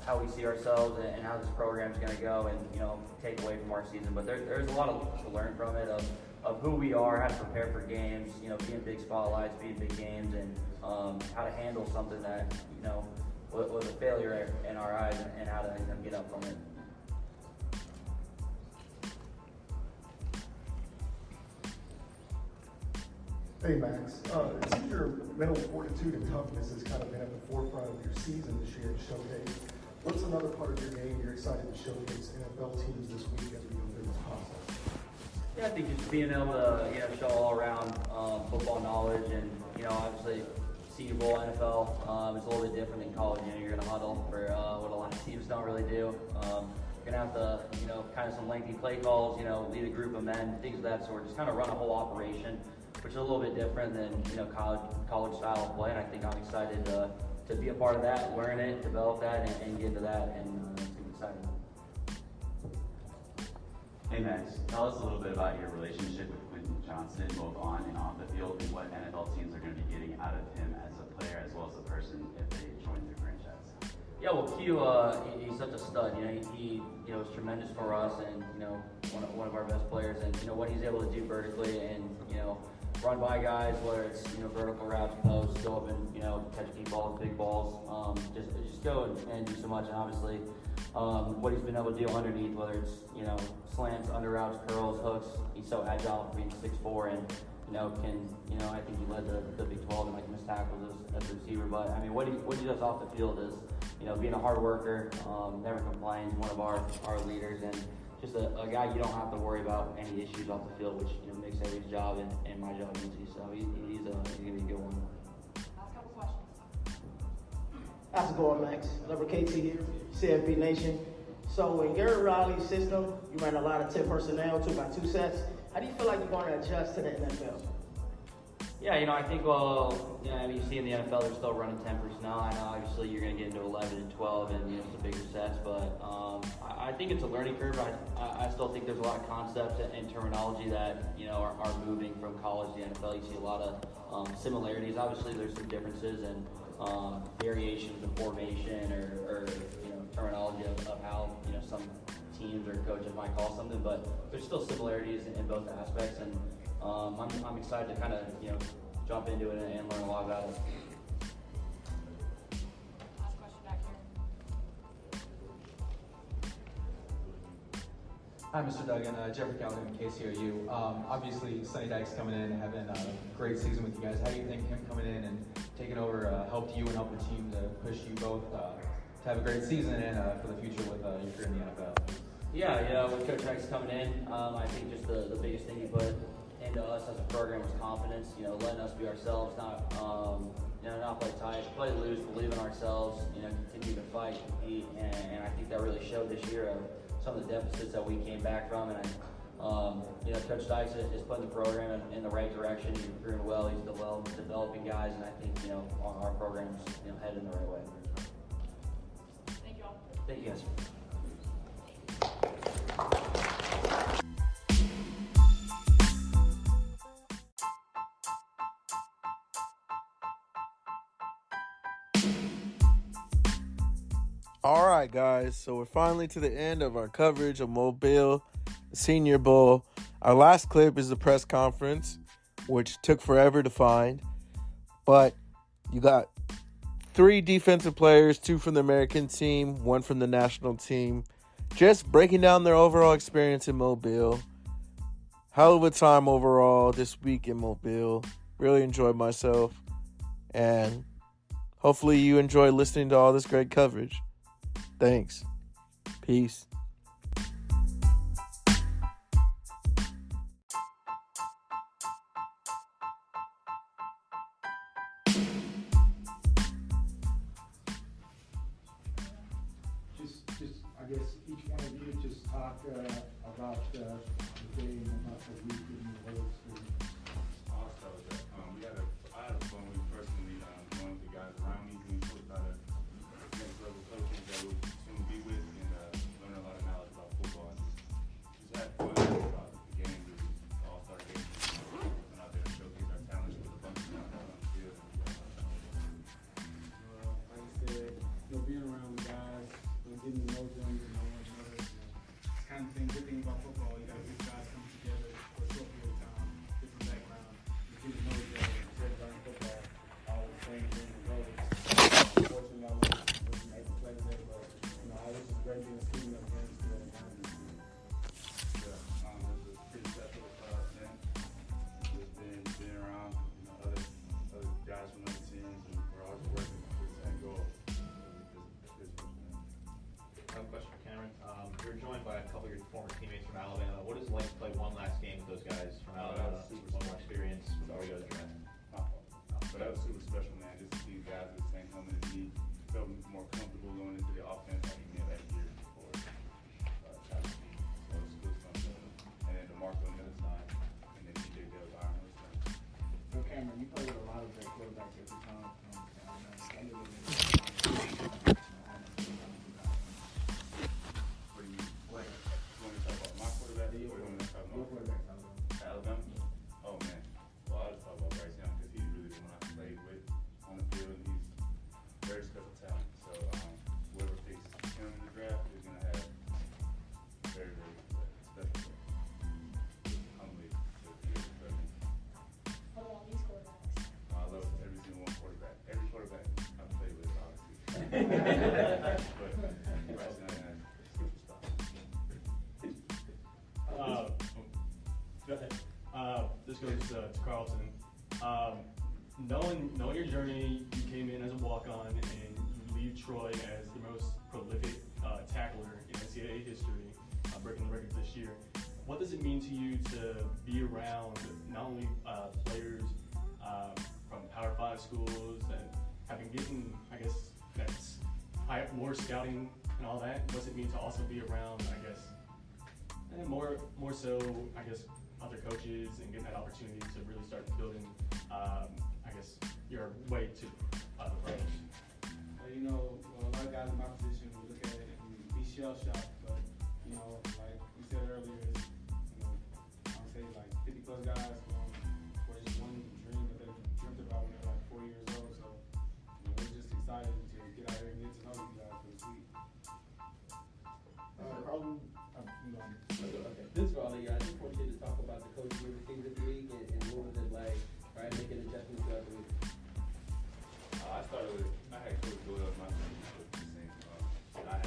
how we see ourselves and how this program's going to go, and take away from our season. But there's a lot to learn from it of who we are, how to prepare for games, be in big spotlights, be in big games, and how to handle something that was a failure in our eyes, and how to get up from it. Hey Max, it seems your mental fortitude and toughness has kind of been at the forefront of your season this year to showcase. What's another part of your game you're excited to showcase NFL teams this week as we go through this process? Yeah, I think just being able to show all around football knowledge, and obviously Senior Bowl NFL is a little bit different than college. You're going to huddle for what a lot of teams don't really do. You're going to have to kind of some lengthy play calls, lead a group of men, things of that sort. Just kind of run a whole operation, which is a little bit different than college style of play. And I think I'm excited to be a part of that, learn it, develop that, and get into that, and it's going to be exciting. Hey Max, tell us a little bit about your relationship with Quentin Johnston, both on and off the field, and what NFL teams are going to be getting out of him as a player as well as a person if they join their franchise. Yeah, well, Q, he's such a stud. He was tremendous for us, and one of our best players. And what he's able to do vertically, and run by guys, whether it's vertical routes, posts, go up and catch deep balls, big balls, just go and do so much. And obviously, what he's been able to do underneath, whether it's slants, under routes, curls, hooks, he's so agile, being 6'4", and I think he led the Big 12 in missed tackles as a receiver. But I mean, what he does off the field is being a hard worker, never complains, one of our leaders, and just a guy you don't have to worry about any issues off the field, which makes everybody's job and my job easy. So he's gonna be a good one. Last couple questions. How's it going, Max? Lever KT here, CFB Nation. So in Garrett Riley's system, you ran a lot of 10 personnel, 2x2 sets. How do you feel like you're going to adjust to the NFL? Yeah, I think, you see in the NFL, they're still running 10 personnel. I know, obviously, you're going to get into 11 and 12 and, some bigger sets, but I think it's a learning curve. I still think there's a lot of concepts and terminology that, are moving from college to the NFL. You see a lot of similarities. Obviously, there's some differences and variations of formation or terminology of how, some teams or coaches might call something, but there's still similarities in both aspects, and I'm excited to kind of, jump into it and learn a lot about it. Last question back here. Hi, Mr. Duggan. Jeffrey Calvin, KCOU. Obviously, Sonny Dykes coming in and having a great season with you guys. How do you think him coming in and taking over helped you and helped the team to push you both to have a great season and for the future with your career in the NFL? Yeah, with Coach Dykes coming in, I think just the biggest thing he put into us as a program was confidence. Letting us be ourselves, not play tight, play loose, believe in ourselves. Continue to fight, compete, and I think that really showed this year of some of the deficits that we came back from. And Coach Dykes is putting the program in the right direction. He's recruiting well. He's developing guys, and I think our program's headed in the right way. Thank you all. Thank you guys. All right, guys. So we're finally to the end of our coverage of Mobile Senior Bowl. Our last clip is the press conference, which took forever to find. But you got 3 defensive players, 2 from the American team, 1 from the national team, just breaking down their overall experience in Mobile. Hell of a time overall this week in Mobile. Really enjoyed myself. And hopefully you enjoy listening to all this great coverage. Thanks. Peace. Just I guess each one of you just talk about the game, about the week in the words. I'll start with that. I had a fun week personally, going with the guys around me, being coached by the next level coaches that we'll soon be with, and learn a lot of knowledge about football. And just had fun about the game, the all-star game. Went out there and showcase our talents with a bunch of guys out on the field. Like I said, being around the guys, getting to know them, one another. It's kind of thing, good thing about football. You got good guys coming together for a short period of time, different background. You get to know each other. Instead of learning football, all the same thing and roles. Unfortunately, I wasn't able to play today, but this is great being a student of games together. Yeah, it's a pretty special thing. Just being around other guys from other teams, and we're all just working for the same goal. I have a question for Cameron. You're joined by a couple of your former teammates from Alabama. What is it like to play one last game with those guys from Alabama? One more experience before we go to the draft. But that was super special, man. Just to see guys at the same helmet as me. Felt more comfortable going into the offense like we did that year before. So it's good fun. And then DeMarco on the other side. And then DJ Dale Byron on the other side. So Cameron, you play with a lot of great quarterbacks every time. What do you mean? Like, you want me to talk about my quarterback or you want me to talk about your quarterback? Alabama? Oh, man. Well, I'll just talk about Bryce Young because he's really the one I played with on the field, and he's very special talent. So whoever picks him in the draft is going to have very, very special play. Humbly, to be able to play me. What about these quarterbacks? I love every single one quarterback. Every quarterback I've played with, obviously. But Bryce Young has a special spot. Go ahead. This goes to Carlton. Knowing your journey, you came in as a walk-on and you leave Troy as the most prolific tackler in NCAA history, breaking the record this year. What does it mean to you to be around not only players from Power 5 schools and having gotten, I guess, that more scouting and all that? What's it mean to also be around, I guess, more so, I guess, other coaches and getting that opportunity to really start building, I guess, your way to the pros? You know, a lot of guys in my position, we look at it and be shell-shocked, but, you know, like we said earlier, it's, you know, I would say like 50 plus guys for just one dream that they dreamt about when they were like 4 years old. So, you know, we're just excited to get out here and get to know these guys for this week. Carlton, okay. This is Raleigh. I just want you to talk about the coaching you received this week and what was it like, right, making adjustments throughout the week. I had Coach Doyle as my team for the same. I had a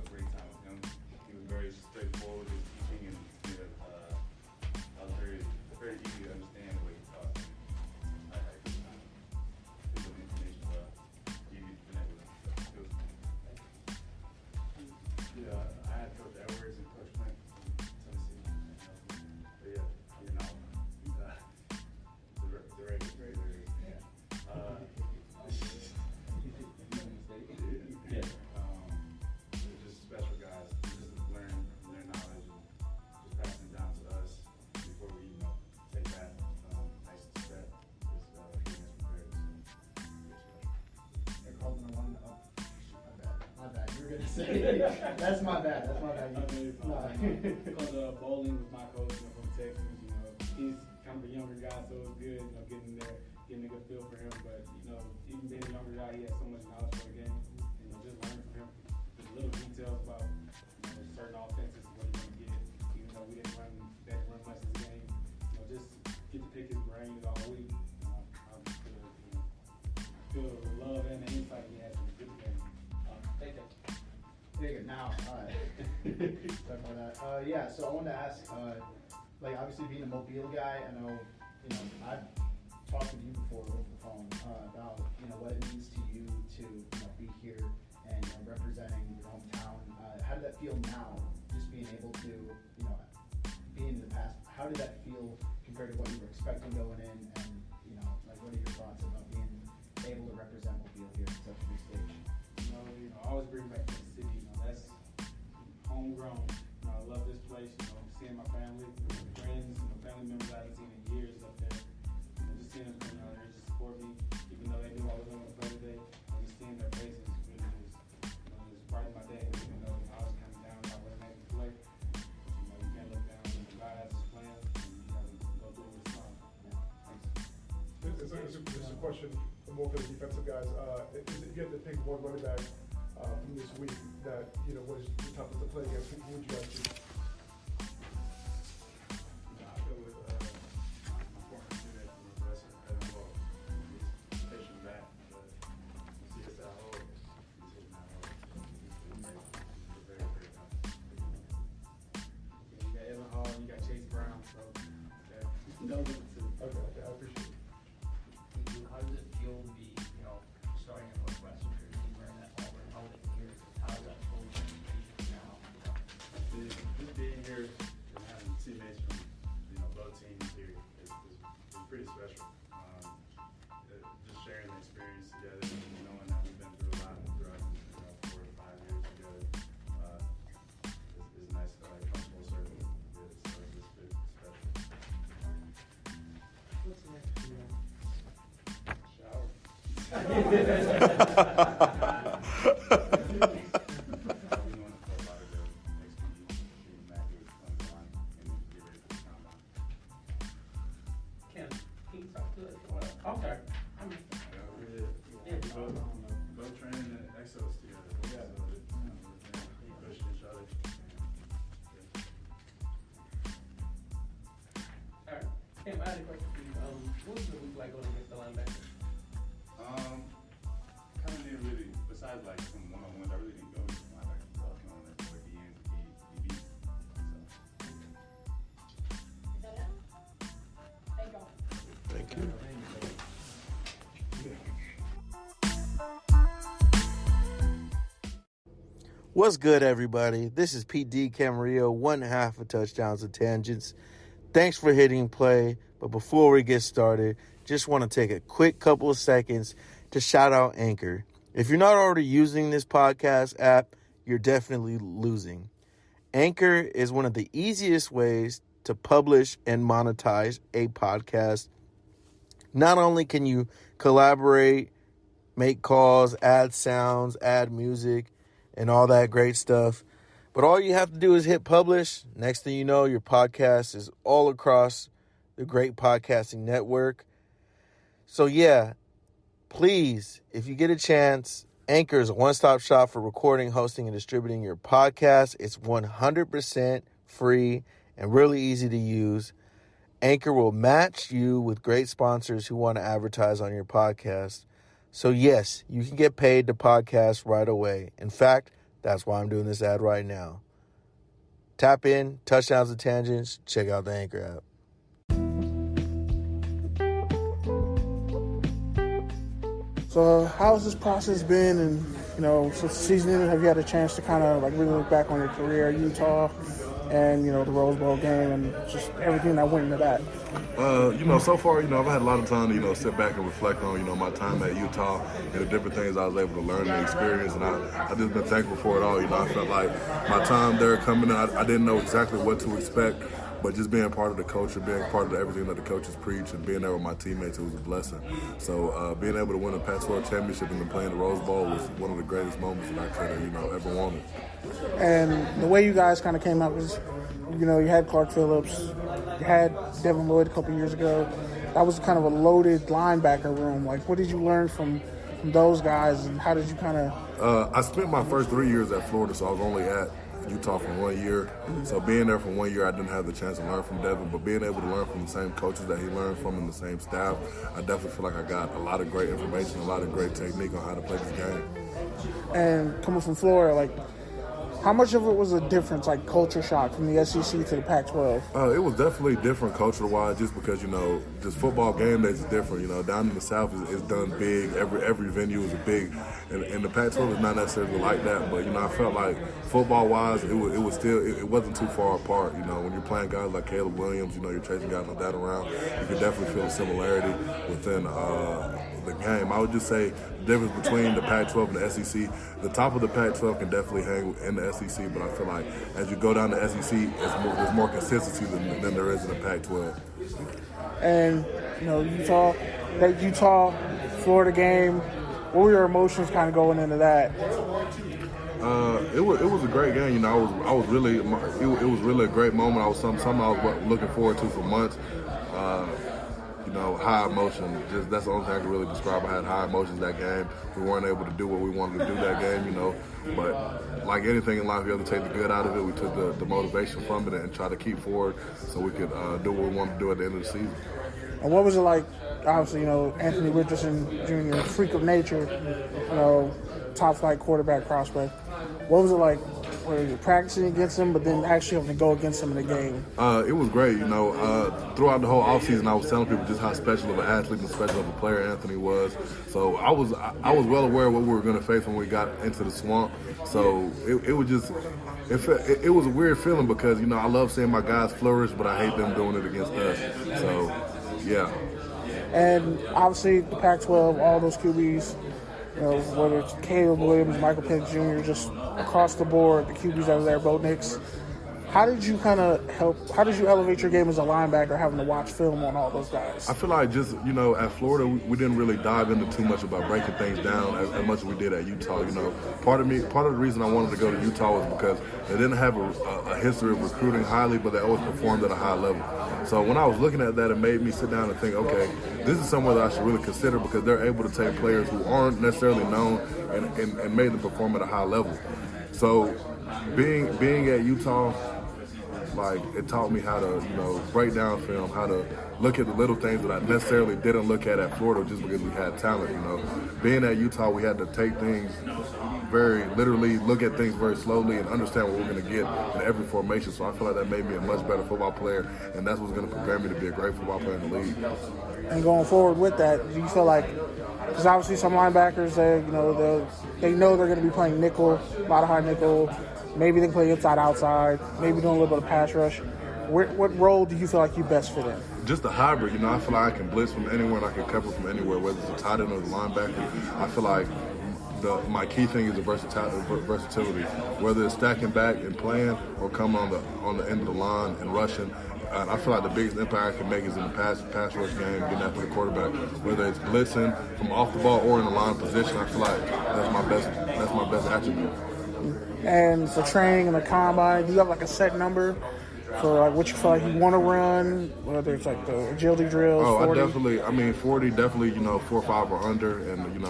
great time with him. He was very straightforward in teaching, and I was very easy to understand the way he taught. I had a good time. It was information well, easy to connect with him. It was fun. Yeah, I had Coach Edwards and Coach Flint from Tennessee. But yeah, you know, the Raiders. Yeah. They're just special guys. We just learn from their knowledge and just pass it down to us before we, you know, take that next step. Just getting us prepared. Hey, Carlton, my bad. You were gonna say that's my bad. Because Bowling was my coach, you know, from Texas. You know, he's kind of a younger guy, so it was good, you know, getting there, getting a good feel for him. But you know, even being a younger guy, he had so much knowledge for the game. You know, just learning from him, just little details about, you know, certain offenses, what he's gonna get. Even though we didn't run much of the game, you know, just get to pick his brain all week. I feel the love and the insight he has in the good game. Thank you. There you go. Now, all right. Sorry about that. Yeah, so I wanted to ask, like, obviously being a Mobile guy, I know, you know, I've talked with you before over the phone about, you know, what it means to you to, you know, be here and, you know, representing your hometown. How did that feel now, just being able to, you know, being in the past? How did that feel compared to what you were expecting going in? And, you know, like, what are your thoughts about being able to represent Mobile here at such a big stage? You know, I always bring back to the city. You know, that's homegrown. You know, I love this place. You know, seeing my family, friends, you know, family members I haven't seen in years up there. You know, just seeing them come out here just support me, even though they knew I was going to play today. Just seeing their faces really just brightened my day. Even though I was kind of down, I wasn't able to play. You know, you can't look down when the guy has his plan. You got to go through it with a smile. This is a question more for the defensive guys. If you had to pick one running back from this week that, you know, was the toughest to play against, who would you guys choose? I go with my former teammate from Nebraska, Evan Wall. He's pitching back, but we'll see if that holds. He's hitting that hard. He's very, very tough. You got Evan Hall, you got Chase Brown, so those are the two. Okay, I appreciate it. How does it feel to be, you know, starting at Northwestern jersey, wearing that Auburn helmet here? How does that feel now? Just being here and having teammates from, you know, both teams here is pretty special. Just sharing the experience together and knowing that we've been through a lot throughout, you know, 4 to 5 years together is nice to like come full circle. So it's pretty special. What's next for you? Shower. Kim, can you talk to us? Okay. Both training at Exos together. Yeah. So, we're pushing each other. All right. Kim, I had a question for you. What was the week like going against the linebackers? Kind of didn't really, besides like some one-on-ones, I really didn't go to my like for DNs, DBs. Is that it? Thank y'all. Thank you. What's good, everybody? This is PD Camarillo, one half of Touchdowns and Tangents. Thanks for hitting play. But before we get started, just want to take a quick couple of seconds to shout out Anchor. If you're not already using this podcast app, you're definitely losing. Anchor is one of the easiest ways to publish and monetize a podcast. Not only can you collaborate, make calls, add sounds, add music, and all that great stuff, but all you have to do is hit publish. Next thing you know, your podcast is all across the great podcasting network. So yeah, please, if you get a chance, Anchor is a one-stop shop for recording, hosting, and distributing your podcast. It's 100% free and really easy to use. Anchor will match you with great sponsors who want to advertise on your podcast. So yes, you can get paid to podcast right away. In fact, that's why I'm doing this ad right now. Tap in, touchdowns and tangents, check out the Anchor app. So how's this process been? And, since the season ended, have you had a chance to kind of really look back on your career at Utah and, the Rose Bowl game and just everything that went into that? So far, I've had a lot of time to, sit back and reflect on, my time at Utah and the different things I was able to learn and experience. And I just been thankful for it all. I felt like my time there coming in, I didn't know exactly what to expect. But just being part of the culture, being part of everything that the coaches preach, and being there with my teammates, it was a blessing. So being able to win a Pac-12 championship and then playing the Rose Bowl was one of the greatest moments that I could have, ever wanted. And the way you guys kind of came out was, you had Clark Phillips, you had Devin Lloyd a couple years ago. That was kind of a loaded linebacker room. What did you learn from those guys, and how did you kind of? I spent my first 3 years at Florida, so I was only at Utah for 1 year. So being there for 1 year, I didn't have the chance to learn from Devin, but being able to learn from the same coaches that he learned from and the same staff, I definitely feel like I got a lot of great information, a lot of great technique on how to play this game. And coming from Florida, how much of it was a difference, culture shock from the SEC to the Pac-12? It was definitely different culture-wise, just because, just football game days is different. Down in the South is done big. Every venue is big. And the Pac-12 is not necessarily like that. But, I felt like football-wise, it wasn't too far apart. When you're playing guys like Caleb Williams, you're chasing guys like that around, you can definitely feel a similarity within the game. I would just say the difference between the Pac-12 and the SEC, the top of the Pac-12 can definitely hang in the SEC, but I feel like as you go down the SEC, there's more consistency than there is in the Pac-12. And, that Utah-Florida game, what were your emotions kind of going into that? It was a great game. I was really, it was really a great moment. Something I was looking forward to for months. High emotion. That's the only thing I can really describe. I had high emotions that game. We weren't able to do what we wanted to do that game, But like anything in life, you have to take the good out of it. We took the motivation from it and try to keep forward so we could do what we wanted to do at the end of the season. And what was it like? Obviously, Anthony Richardson Jr., freak of nature, top flight quarterback prospect. What was it like? Were you practicing against him, but then actually having to go against him in the game? It was great. Throughout the whole offseason, I was telling people just how special of an athlete and special of a player Anthony was. So I was well aware of what we were going to face when we got into the swamp. So it was a weird feeling because I love seeing my guys flourish, but I hate them doing it against us. So yeah. And obviously the Pac-12, all those QBs. Whether it's Caleb Williams, Michael Penix Jr., just across the board, the QBs that were there, Bo Nix. How did you elevate your game as a linebacker having to watch film on all those guys? I feel like just, at Florida, we didn't really dive into too much about breaking things down as much as we did at Utah. Part of the reason I wanted to go to Utah was because they didn't have a history of recruiting highly, but they always performed at a high level. So when I was looking at that, it made me sit down and think, okay, this is somewhere that I should really consider because they're able to take players who aren't necessarily known and made them perform at a high level. So being at Utah, it taught me how to, break down film, how to look at the little things that I necessarily didn't look at Florida just because we had talent, Being at Utah, we had to take things very literally, look at things very slowly, and understand what we're going to get in every formation. So I feel like that made me a much better football player, and that's what's going to prepare me to be a great football player in the league. And going forward with that, do you feel like, because obviously some linebackers, they know they're going to be playing nickel, a lot of high nickel, maybe they can play inside, outside, maybe doing a little bit of pass rush. What role do you feel like you best fit in? Just a hybrid. I feel like I can blitz from anywhere and I can cover from anywhere, whether it's a tight end or a linebacker. I feel like my key thing is the versatility, whether it's stacking back and playing or come on the end of the line and rushing. And I feel like the biggest impact I can make is in the pass rush game, getting after the quarterback. Whether it's blitzing from off the ball or in the line position, I feel like that's my best attribute. And for training and the combine, do you have like a set number for like what you feel like you want to run, whether it's like the agility drills? Oh, 40? 40 definitely, 4 or 5 or under, and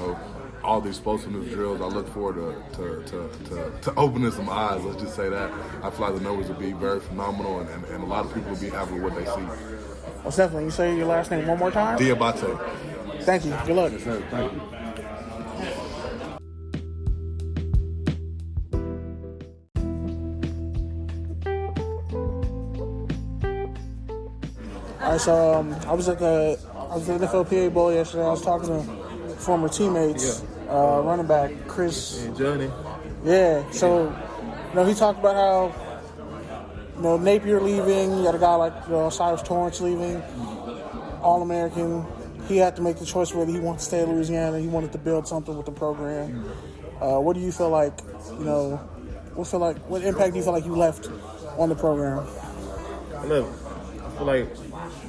all the explosiveness drills. I look forward to opening some eyes. Let's just say that. I feel like the numbers will be very phenomenal, and a lot of people will be happy with what they see. Most definitely. You say your last name one more time? Diabate. Thank you. Good luck. Yes, sir. Thank you. All right, so I was at the NFLPA Bowl yesterday. I was talking to former teammates, running back Chris and Johnny. Yeah, so he talked about how Napier leaving. You got a guy like Cyrus Torrance leaving, All-American. He had to make the choice whether he wanted to stay in Louisiana. He wanted to build something with the program. What do you feel like? What impact do you feel like you left on the program? I feel like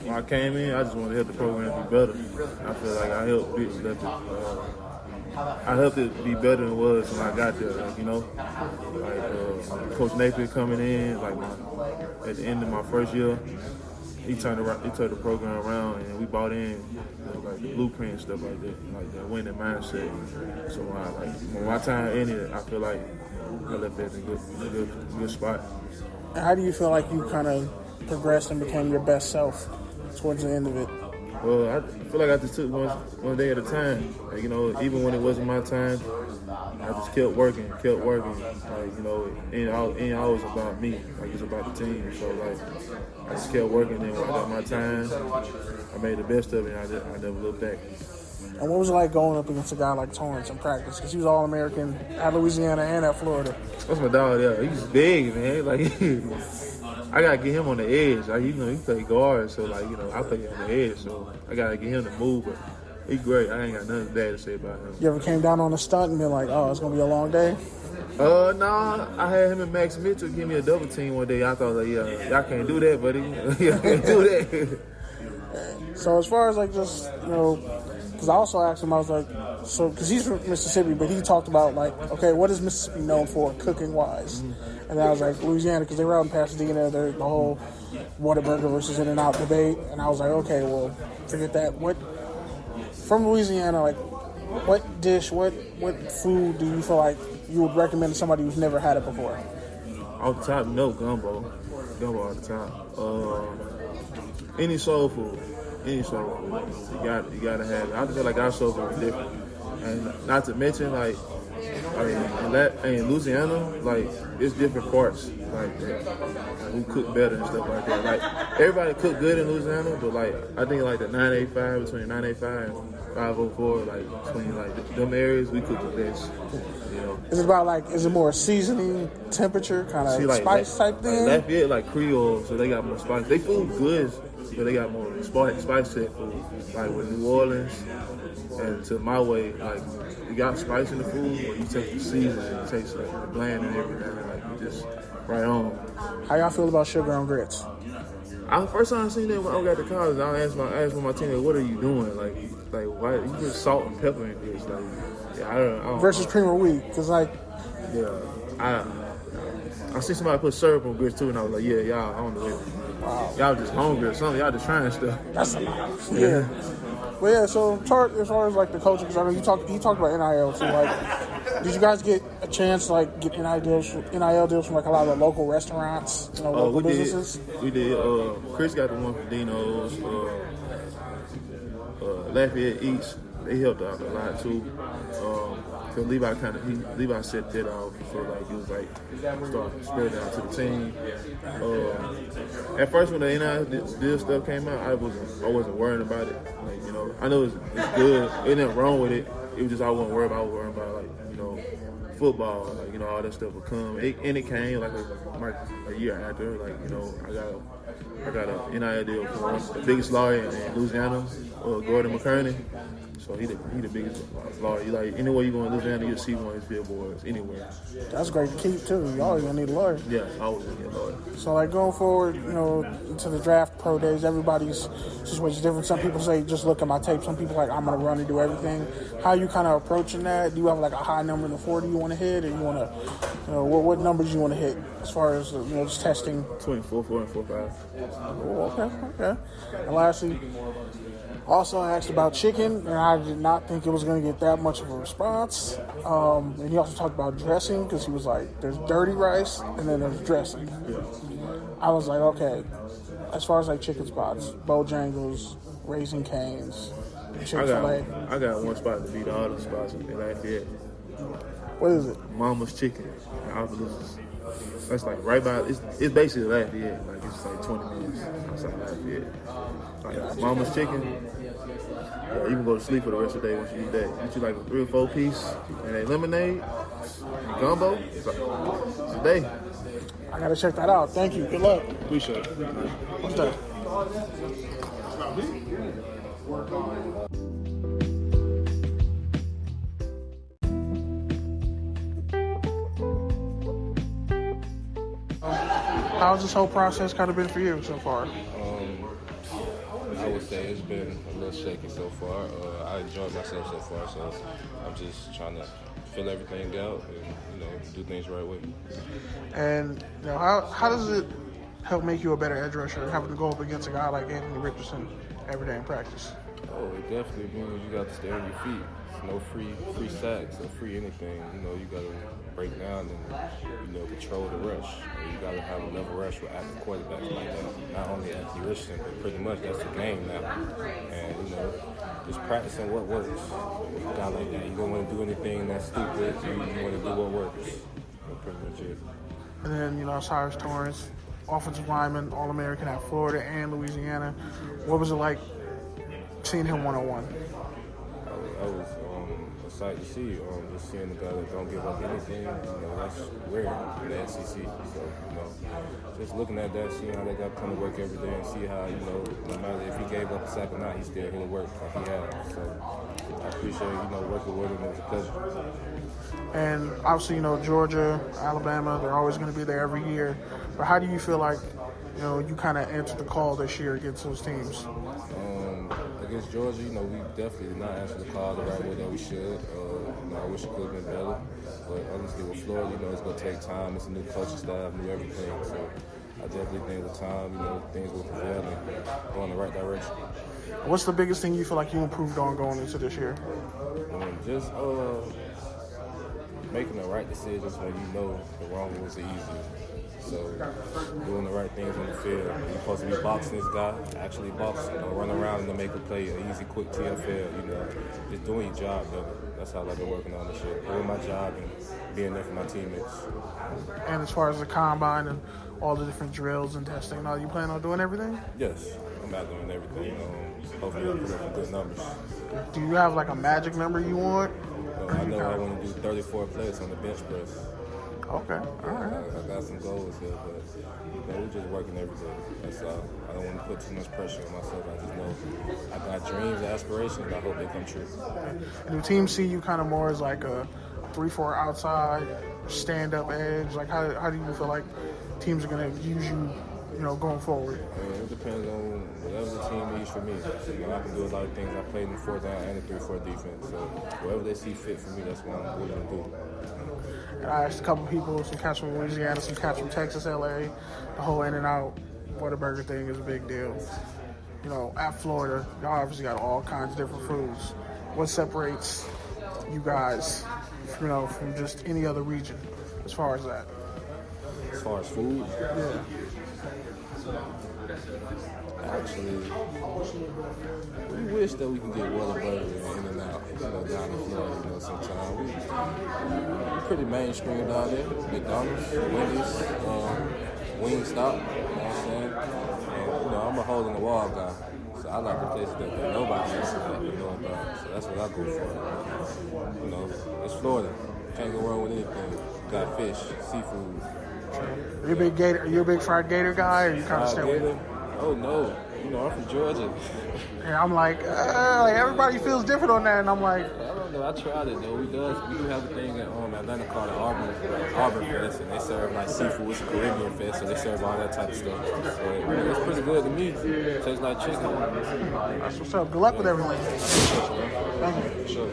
when I came in, I just wanted to help the program be better. I feel like I helped it be better than it was when I got there. Coach Napier coming in, at the end of my first year, he turned the program around, and we bought in the blueprint and stuff like that winning mindset. So when my time ended, I feel like I left it in a good spot. And how do you feel like you kind of progressed and became your best self towards the end of it? Well, I feel like I just took one day at a time. Even when it wasn't my time, I just kept working. It ain't always about me. It's about the team. So I just kept working. And when I got my time, I made the best of it. And I never looked back. And what was it like going up against a guy like Torrance in practice? Because he was All-American at Louisiana and at Florida. That's my dog. Yeah, he's big, man. I gotta get him on the edge. He play guard, so I play on the edge, so I gotta get him to move. But he's great. I ain't got nothing bad to say about him. You ever came down on a stunt and been like, "Oh, it's gonna be a long day"? Nah. I had him and Max Mitchell give me a double team one day. I thought, y'all can't do that, buddy. Y'all can't do that. So as far as because I also asked him, I was like, because he's from Mississippi, but he talked about okay, what is Mississippi known for cooking wise? Mm-hmm. And I was like, Louisiana, because they were out in Pasadena, the whole Whataburger versus In-N-Out debate, and I was like, okay, well, forget that. From Louisiana, what dish, what food do you feel like you would recommend to somebody who's never had it before? Off the top, no, gumbo off the top. Any soul food. You gotta have it. I feel like our soul food is different, and not to mention in Louisiana, it's different parts who cook better and stuff like that. Everybody cook good in Louisiana, but I think the 985 between 985 and 504, between them areas, we cook the best. Is it about is it more seasoning, temperature, kind of spice type thing? Lafayette Creole, so they got more spice. They food good, but they got more spice set food. With New Orleans, and to my way, you got spice in the food, but you take the seasoning, you taste the bland and everything, you just right on. How y'all feel about sugar on grits? First time I seen that when I got to college, I asked my teammate, what are you doing? Why you put salt and pepper in grits? I don't versus cream or wheat, because I see somebody put syrup on grits too, and I was like, yeah, y'all on the way. Wow. Y'all just hungry or something. Y'all just trying stuff. That's a lot. Yeah. Well, yeah. So as far as the coaching, because I know you talked about NIL too. Did you guys get a chance to get NIL deals from a lot of the local restaurants, local businesses? We did. Chris got the one for Dino's. Lafayette Eats, they helped out a lot too. Because Levi set that off, so it was started spreading out to the team. At first when the NIL deal stuff came out, I wasn't worried about it. I know it's good. Ain't nothing wrong with it. It was just I wasn't worried about football. All that stuff would come, and it came a year after. I got a NIL deal for the biggest lawyer in Louisiana, Gordon McKerney. So he the biggest Florida. Like anywhere you go in Louisiana, you'll see one of his billboards anywhere. That's great to keep too. You always gonna need a lawyer. Yeah, always gonna need a lawyer. So like going forward, into the draft pro days, everybody's situation's different. Some people say just look at my tape. Some people like I'm gonna run and do everything. How are you kind of approaching that? Do you have like a high number in the 40 you want to hit, or you want to, what numbers you want to hit as far as just testing? 24, 4, and 4, 5. Oh, okay. And lastly, also I asked about chicken, and I did not think it was going to get that much of a response. And he also talked about dressing, because he was like, there's dirty rice, and then there's dressing. Yeah. I was like, okay, as far as like chicken spots, Bojangles, Raising Cane's, Chick-fil-A. I got one spot to beat all the spots in Lafayette. What is it? Mama's Chicken in Opelousas. That's like right by, it's basically Lafayette. Like it's like 20 minutes outside Lafayette. Like Mama's Chicken. Yeah, you can go to sleep for the rest of the day once you eat that. Get you like a 3 or 4 piece and a lemonade, and gumbo. It's a day. I gotta check that out. Thank you. Good luck. Appreciate it. What's that? How's this whole process kind of been for you so far? I would say it's been a little shaky so far. I enjoyed myself so far, so I'm just trying to fill everything out and do things the right way. And how does it help make you a better edge rusher having to go up against a guy like Anthony Richardson every day in practice? Oh, it definitely means you got to stay on your feet. There's no free sacks or free anything. You got to break down and control the rush. You got to have a level rush with active quarterbacks like that. Not only Anthony Richardson, but pretty much that's the game now. And just practicing what works. With a guy like that, you don't want to do anything that's stupid. You want to do what works. That's pretty much it. And then Cyrus Torrance, offensive lineman, All-American at Florida and Louisiana. What was it like seeing him one-on-one? That was a sight to see. Just seeing the guy that don't give up anything, that's rare in the SEC. So, just looking at that, seeing how that guy come to work every day and see how, no matter if he gave up a sack or not, he's still here to work like he has. So I appreciate, working with him. It was a pleasure. And obviously, Georgia, Alabama, they're always going to be there every year. But how do you feel like, you kind of answered the call this year against those teams? Against Georgia, we definitely did not answer the call the right way that we should. I wish it could have been better. But honestly, with Florida, it's going to take time. It's a new coaching staff, new everything. So I definitely think with time, things will prevail and go in the right direction. What's the biggest thing you feel like you improved on going into this year? Just making the right decisions when the wrong ones are easy. So doing the right things on the field. You're supposed to be boxing this guy, actually boxing, run around and make a play, an easy, quick TFL, just doing your job better. That's how I've been working on this year. Doing my job and being there for my teammates. And as far as the combine and all the different drills and testing, you plan on doing everything? Yes, I'm out doing everything. Hopefully I'll put up some good numbers. Do you have like a magic number you want? I know I want to do 34 plays on the bench press. Okay, all right. I got some goals here, but we're just working every day. That's all. I don't want to put too much pressure on myself. I just know I got dreams and aspirations. I hope they come true. And do teams see you kind of more as like a 3-4 outside, stand-up edge? Like how do you feel like teams are going to use you, going forward? It depends on whatever the team needs for me. I can do a lot of things. I played in the 4 down and the 3-4 defense. So whatever they see fit for me, that's what I'm willing to do. And I asked a couple people, some cats from Louisiana, some cats from Texas, LA. The whole in and out Whataburger thing is a big deal. At Florida, y'all obviously got all kinds of different foods. What separates you guys, from just any other region as far as that? As far as food? Yeah. Actually, we wish that we can get Whataburger in and out, down in Florida, sometimes. We're pretty mainstream down there. McDonald's, Wendy's, Wingstop, you know what I'm saying? And, I'm a hole in the wall guy. So I like the places that nobody else know about. So that's what I go for. It's Florida. Can't go wrong with anything. Got fish, seafood. Are you a big fried gator guy, or you kind of stay with it? Oh no, You know, I'm from Georgia. And I'm like everybody feels different on that, and I'm like, I don't know. I tried it though. We do have a thing in Atlanta called the Auburn Fest, and they serve like seafood. It's a Caribbean fest, so they serve all that type of stuff. So it's pretty good to me. Tastes like chicken. That's what's up. Good luck with everything. Thank you. Sure.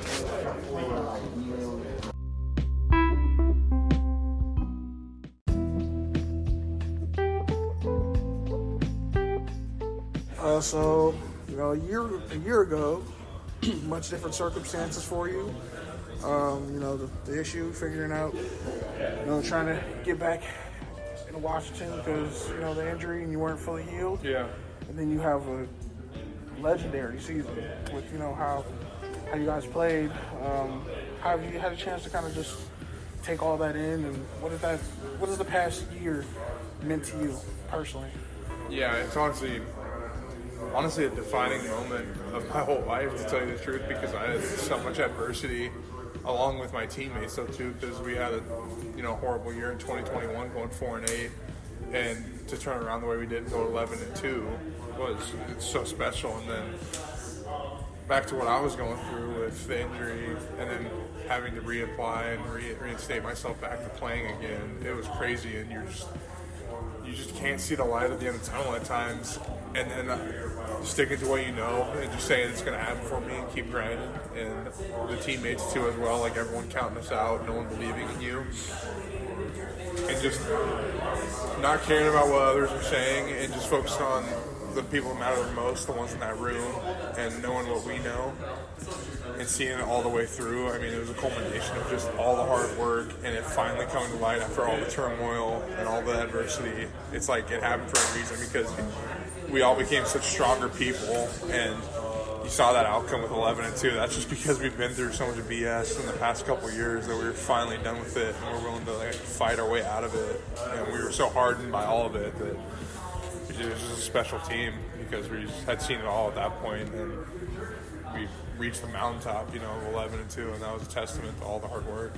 So, you know, a year ago, much different circumstances for you. You know, the issue, figuring out, you know, trying to get back into Washington because, you know, the injury and you weren't fully healed. Yeah. And then you have a legendary season with, you know, how you guys played. How have you had a chance to kind of just take all that in, and what has the past year meant to you personally? Yeah, it's honestly a defining moment of my whole life, to tell you the truth, because I had so much adversity along with my teammates though too, because we had a horrible year in 2021 going 4-8, and to turn around the way we did and go 11-2 it's so special. And then back to what I was going through with the injury, and then having to reapply and reinstate myself back to playing again, it was crazy. And you just can't see the light at the end of the tunnel at times, and then sticking to what you know and just saying it's going to happen for me and keep grinding, and the teammates too as well, like everyone counting us out, no one believing in you, and just not caring about what others are saying and just focusing on the people that matter the most, the ones in that room, and knowing what we know and seeing it all the way through. I mean, it was a culmination of just all the hard work and it finally coming to light after all the turmoil and all the adversity. It's like it happened for a reason, because we all became such stronger people, and you saw that outcome with 11-2. That's just because we've been through so much BS in the past couple of years that we were finally done with it, and we're willing to fight our way out of it. And we were so hardened by all of it that it was just a special team, because we just had seen it all at that point, and we reached the mountaintop, 11-2, and that was a testament to all the hard work.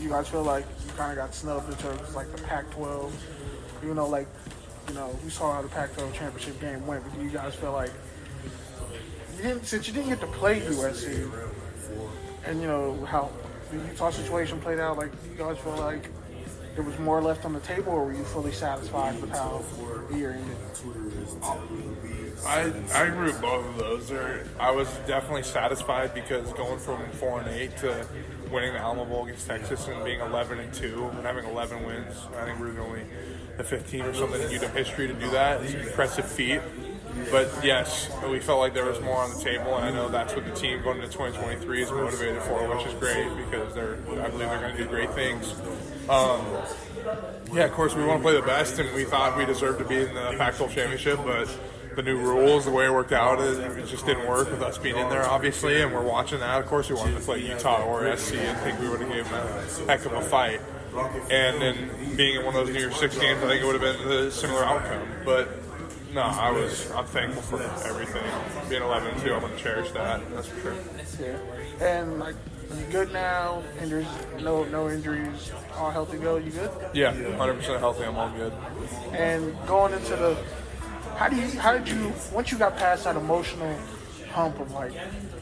You guys feel like you kind of got snubbed in terms of like the Pac-12, we saw how the Pac-12 championship game went, but do you guys feel like since you didn't get to play USC, and how the Utah situation played out, like, do you guys feel like there was more left on the table, or were you fully satisfied with how the year ended? I agree with both of those. I was definitely satisfied, because going from 4-8 to winning the Alamo Bowl against Texas and being 11-2 and having 11 wins, I think we were the only 15 or something in UW history to do that. It's an impressive feat. But yes, we felt like there was more on the table, and I know that's what the team going into 2023 is motivated for, which is great, because I believe they're going to do great things. Of course, we want to play the best, and we thought we deserved to be in the Pac-12 championship, but the new rules, the way it worked out, it just didn't work with us being in there, obviously, and we're watching that. Of course, we wanted to play Utah or SC and think we would have given them a heck of a fight. And then being in one of those New Year's Six games, I think it would have been a similar outcome. But no, I'm thankful for everything. Being 11-2, I'm going to cherish that. That's for sure. Yeah. And you good now? Injuries, no injuries, all healthy go. You good? Yeah, 100% healthy. I'm all good. And going into how did you once you got past that emotional hump of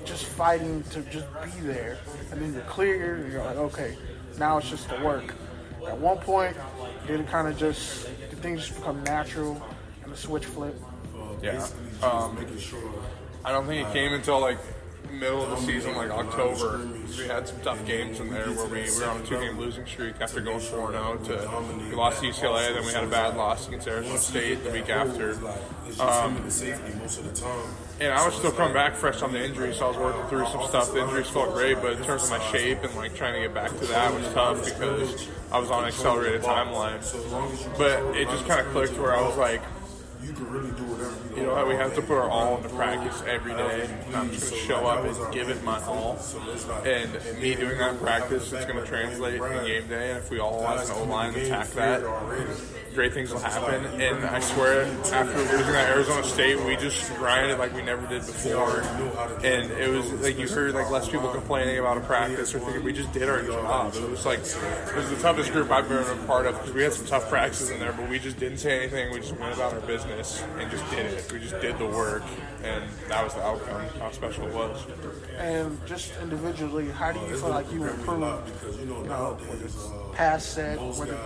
just fighting to just be there, and then you're clear, and you're like, okay, now it's just the work. At one point, did things just become natural and the switch flip? Yeah. I don't think it came until middle of the season, October. We had some tough games in there where we were on a 2-game losing streak after going 4-0 we lost to UCLA, then we had a bad loss against Arizona State the week after. And I was still coming back fresh on the injury, so I was working through some stuff. The injuries felt great, but in terms of my shape and trying to get back to that was tough, because I was on an accelerated timeline. But it just kind of clicked where I was like, we have to put our all into practice every day. I'm just going to show up and give it my all. And me doing that in practice, it's going to translate in game day. And if we all as an O-line attack that, great things will happen. And I swear, after losing that Arizona State, we just grinded like we never did before. And it was you heard less people complaining about a practice or thinking we just did our job. It was it was the toughest group I've been a part of, because we had some tough practices in there, but we just didn't say anything. We just went about our business. business and just did it. We just did the work, and that was the outcome, how special it was. And just individually, how do you feel like you improved, whether it's pass set, whether,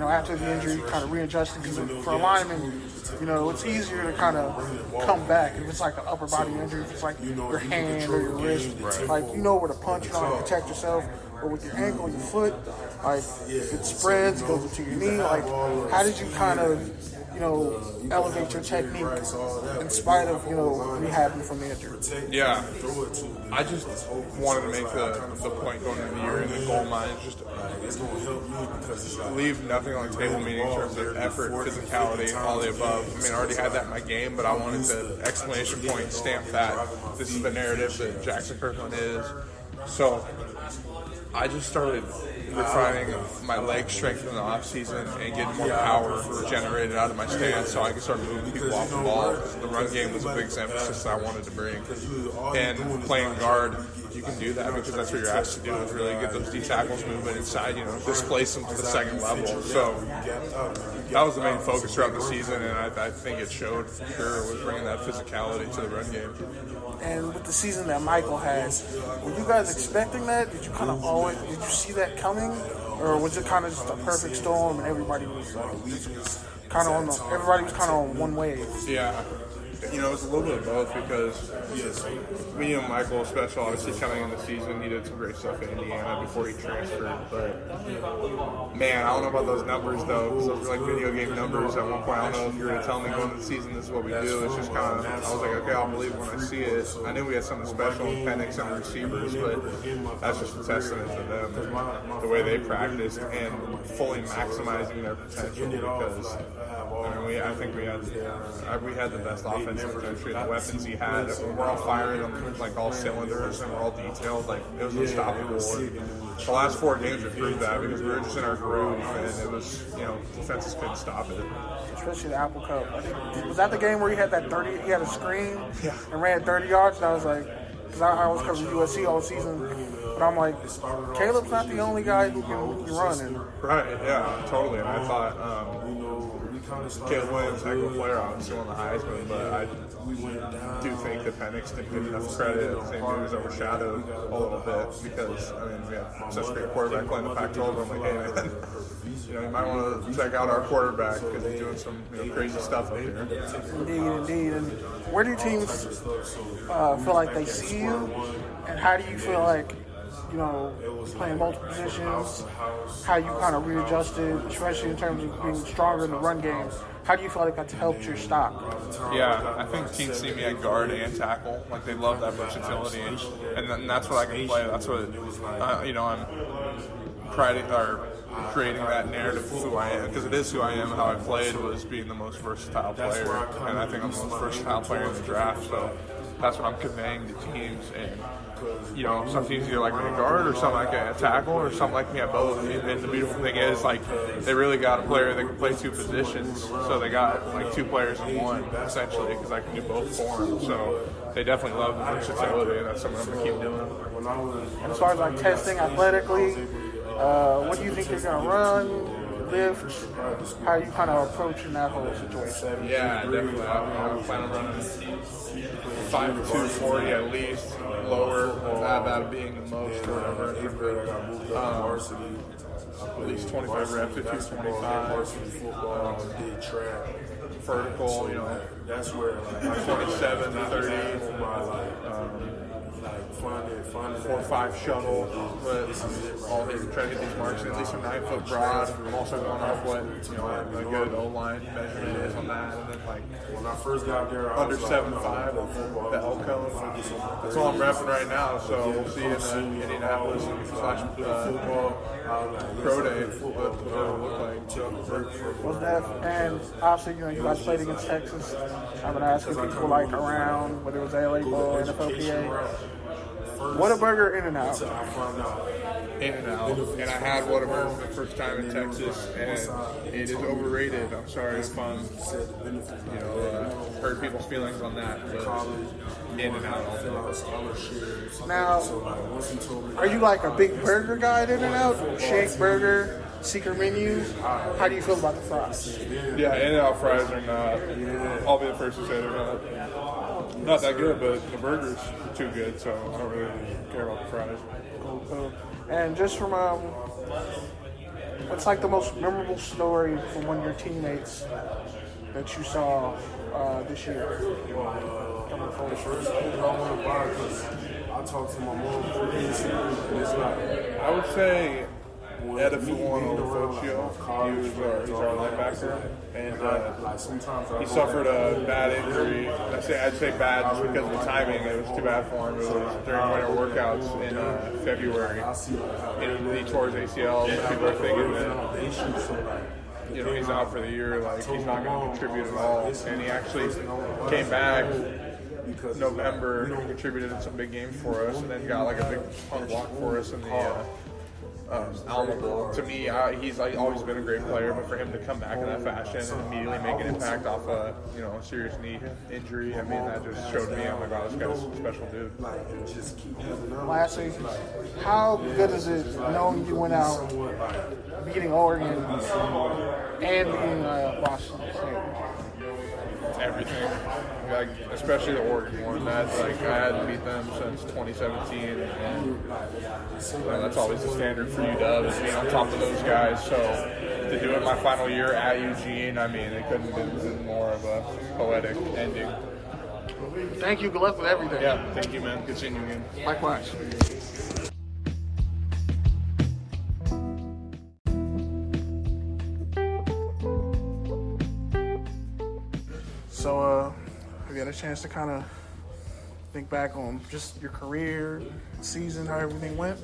after the injury, kind of readjusting? Because for a lineman, it's easier to kind of come back. If it's like an upper body injury, if it's like your hand or your wrist, like, where to punch, how to protect yourself. But with your ankle, your foot, like, if it spreads, goes into your knee, like, how did you kind of, elevate your technique in spite of, rehabbing from the injury? Yeah. I just wanted to make the point going into the year in the goal line is just leave nothing on the table, meaning in terms of effort, physicality, all the above. I mean, I already had that in my game, but I wanted to exclamation point stamp that. This is the narrative that Jackson Kirkland is. So I just started refining my leg strength in the offseason and getting more power generated out of my stance so I could start moving people off the ball. The run game was a big emphasis I wanted to bring. And playing guard, you can do that because that's what you're asked to do, is really get those D tackles moving inside, displace them to the second level. So that was the main focus throughout the season, and I think it showed for sure, was bringing that physicality to the run game. And with the season that Michael had, were you guys expecting that? Did you kind of did you see that coming? Or was it kind of just a perfect storm and everybody was everybody was kind of on one wave? Yeah. It was a little bit of both because me and Michael, especially obviously coming in the season, he did some great stuff in Indiana before he transferred. But man, I don't know about those numbers though, because those are like video game numbers. At one point, I don't know if you're going to tell me going into the season this is what we do. It's just kind of, I was like, okay, I'll believe when I see it. I knew we had something special in Penix and the receivers, but that's just a testament to them, the way they practiced and fully maximizing their potential. Because I think we had the best offense. Potentially, the weapons he had, we're all firing on like all cylinders and we're all detailed. Like it was unstoppable. The last 4 games have proved that because we were just in our groove and it was, defenses couldn't stop it. Especially the Apple Cup. I think, was that the game where he had that 30? He had a screen and ran 30 yards. And I was like, because I was covering USC all season, but I'm like, Caleb's not the only guy who can run. And right? Yeah, totally. And I thought. Caleb Williams, heck of a player, obviously won the Heisman, but I do think that Penix didn't get enough credit. I think he was overshadowed a little bit because, we had such a great quarterback playing the Pac-12. I'm like, hey, man, you might want to check out our quarterback because he's doing some crazy stuff up here. Indeed. And where do teams feel like they see you, and how do you feel like, playing multiple positions, how you kind of readjusted, especially in terms of being stronger in the run game? How do you feel like that's helped your stock? Yeah, I think teams see me at guard and tackle. Like, they love that versatility, and that's what I can play. That's what, I'm creating that narrative of who I am, because it is who I am. How I played was being the most versatile player, and I think I'm the most versatile player in the draft, so that's what I'm conveying to teams. And some teams either like me at guard or some like me at tackle or some like me at both. And the beautiful thing is, like, they really got a player that can play 2 positions. So they got like 2 players in one, essentially, because I can do both for them. So they definitely love the versatility, and that's something I'm going to keep doing. And as far as like testing athletically, what do you think you're going to run, lift? How are you kind of approaching that whole situation? Yeah, definitely. I plan on running 5'2", at least. Lower, that being the most or whatever. At least 25 reps, 25. Vertical, 27, 30. 4-5 shuttle, but all these trying to get these marks at least a 9-foot broad. I'm also going off what a good O-line measurement is on that, and then like when I first got there, under 7'5" of the L cone. That's all I'm repping right now. So we'll see in Indianapolis pro day what it'll look like. Well, Steph, and obviously you guys played against Texas. I've been asking people like around whether it was LA Bowl, NFLPA. Whataburger In-N-Out. In-N-Out. And I had Whataburger for the first time in Texas, and it is overrated. I'm sorry if I'm, hurt people's feelings on that, but In-N-Out all day. Now, are you like a big burger guy at In-N-Out? Shake burger? secret menu. How do you feel about the fries? Yeah, In-N-Out fries are not. I'll be the first to say they're not that good, but the burgers are too good, so I don't really care about the fries. Cool. And just from what's like the most memorable story from one of your teammates that you saw this year? Coming forward. I talked to my mom and it's like, I would say Edifuano he's our linebacker, and he suffered a bad injury. I'd say bad just because of the timing. It was too bad for him. It was during winter workouts in February. And he tore his ACL. People are thinking that he's out for the year. Like he's not going to contribute at all. And he actually came back November, contributed in some big games for us, and then got like a big punt block for us in the Alamo Bowl. To me, he's like always been a great player, but for him to come back in that fashion and immediately make an impact off a serious knee injury, I mean that just showed me, oh my God, this guy's a special dude. Lastly, how good is it knowing you went out beating Oregon and beating Washington State? Everything, like especially the Oregon one. That's like I hadn't beat them since 2017, and that's always the standard for UW is being on top of those guys. So to do it my final year at Eugene, I mean, it couldn't have been more of a poetic ending. Thank you. Good luck with everything. Yeah, thank you, man. Good seeing you again. Likewise. So, have you had a chance to kind of think back on just your career, season, how everything went?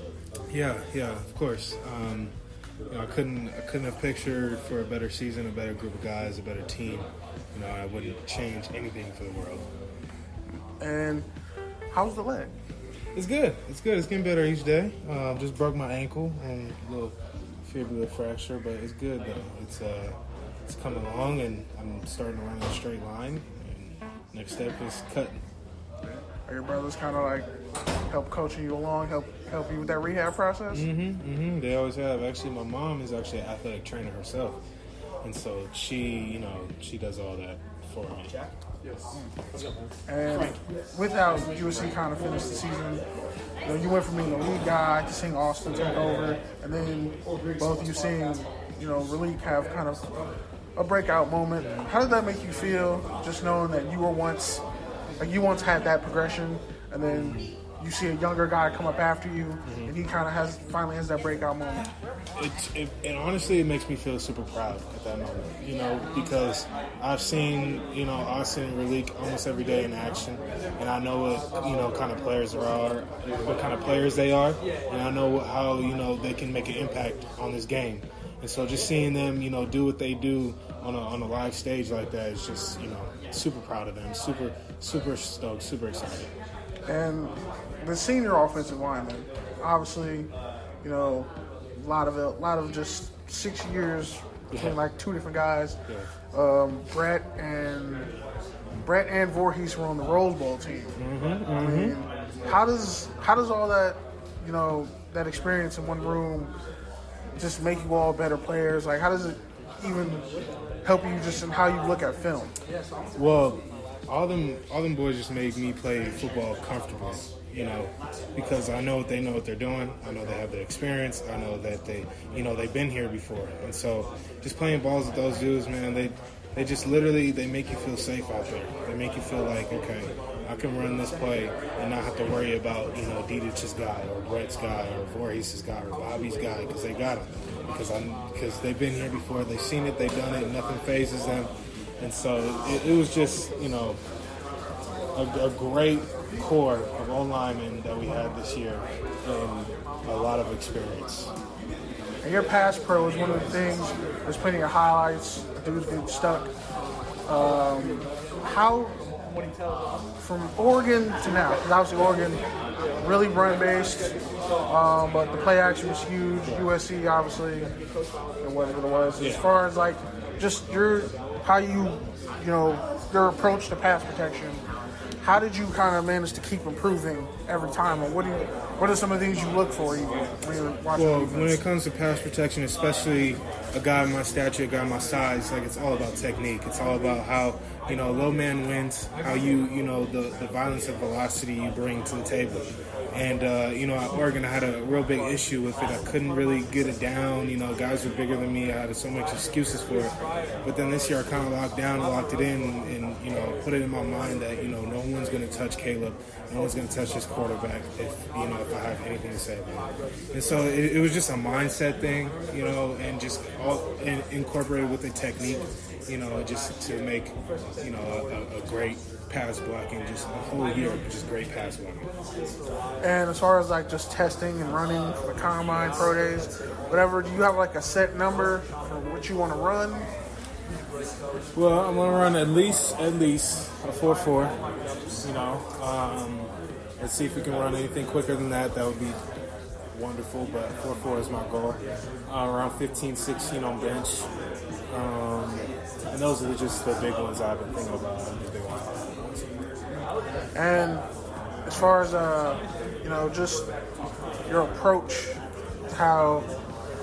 Yeah, of course. I couldn't have pictured for a better season, a better group of guys, a better team. I wouldn't change anything for the world. And how's the leg? It's good. It's getting better each day. Just broke my ankle and a little fibular fracture, but it's good though. It's coming along, and I'm starting to run a straight line. And next step is cutting. Are your brothers kind of like help coaching you along, help you with that rehab process? Mm-hmm. They always have. Actually, my mom is actually an athletic trainer herself, and so she does all that for me. Yes. And with how USC kind of finished the season, you went from being the lead guy to seeing Austin take over, and then both of you seeing, Raleek have kind of a breakout moment. How did that make you feel, just knowing that you once had that progression, and then you see a younger guy come up after you, and he kind of finally has that breakout moment? It honestly, it makes me feel super proud at that moment, because I've seen, Austin and Raleek almost every day in action, and I know what, kind of players what kind of players they are, and I know how, they can make an impact on this game. And so just seeing them, do what they do on a live stage like that is just, super proud of them, super stoked, super excited. And the senior offensive lineman, obviously, a lot of just 6 years between like two different guys. Yeah. Brett and Voorhees were on the Rose Bowl team. I mean, how does all that, that experience in one room just make you all better players? Like, how does it even help you just in how you look at film? Well, all them boys just made me play football comfortably, because I know what they're doing. I know they have the experience. I know that they've been here before. And so just playing balls with those dudes, man, they just literally, they make you feel safe out there. They make you feel like, okay, I can run this play and not have to worry about, Dietrich's guy or Brett's guy or Voorhees' guy or Bobby's guy, because they got him. Because they've been here before, they've seen it, they've done it, nothing phases them. And so it was just, a great core of O-linemen that we had this year and a lot of experience. And your pass pro is one of the things, there's plenty of highlights, dudes get stuck. From Oregon to now, because obviously Oregon really run-based, but the play action was huge. USC, obviously, and whatever it was. As far as, your approach to pass protection, how did you kind of manage to keep improving every time? And what are some of the things you look for when you're watching Well, defense? when it comes to pass protection, especially a guy my stature, a guy my size, like it's all about technique. It's all about how, low man wins, how the violence and velocity you bring to the table. And, at Oregon, I had a real big issue with it. I couldn't really get it down. Guys were bigger than me. I had so much excuses for it. But then this year I kind of locked it in and put it in my mind that, no one's going to touch Caleb. No one's going to touch his quarterback if I have anything to say about it. And so it was just a mindset thing, and just and incorporated with the technique, just to make, a great pass blocking, just a whole year of just great pass blocking. And as far as like just testing and running for the combine, pro days, whatever, do you have like a set number for what you want to run? Well, I'm gonna run at least a 4.4. Let's see if we can run anything quicker than that. That would be wonderful. But 4.4 is my goal. Around 15, 16 on bench. And those are just the big ones I've been thinking about. And as far as just your approach to how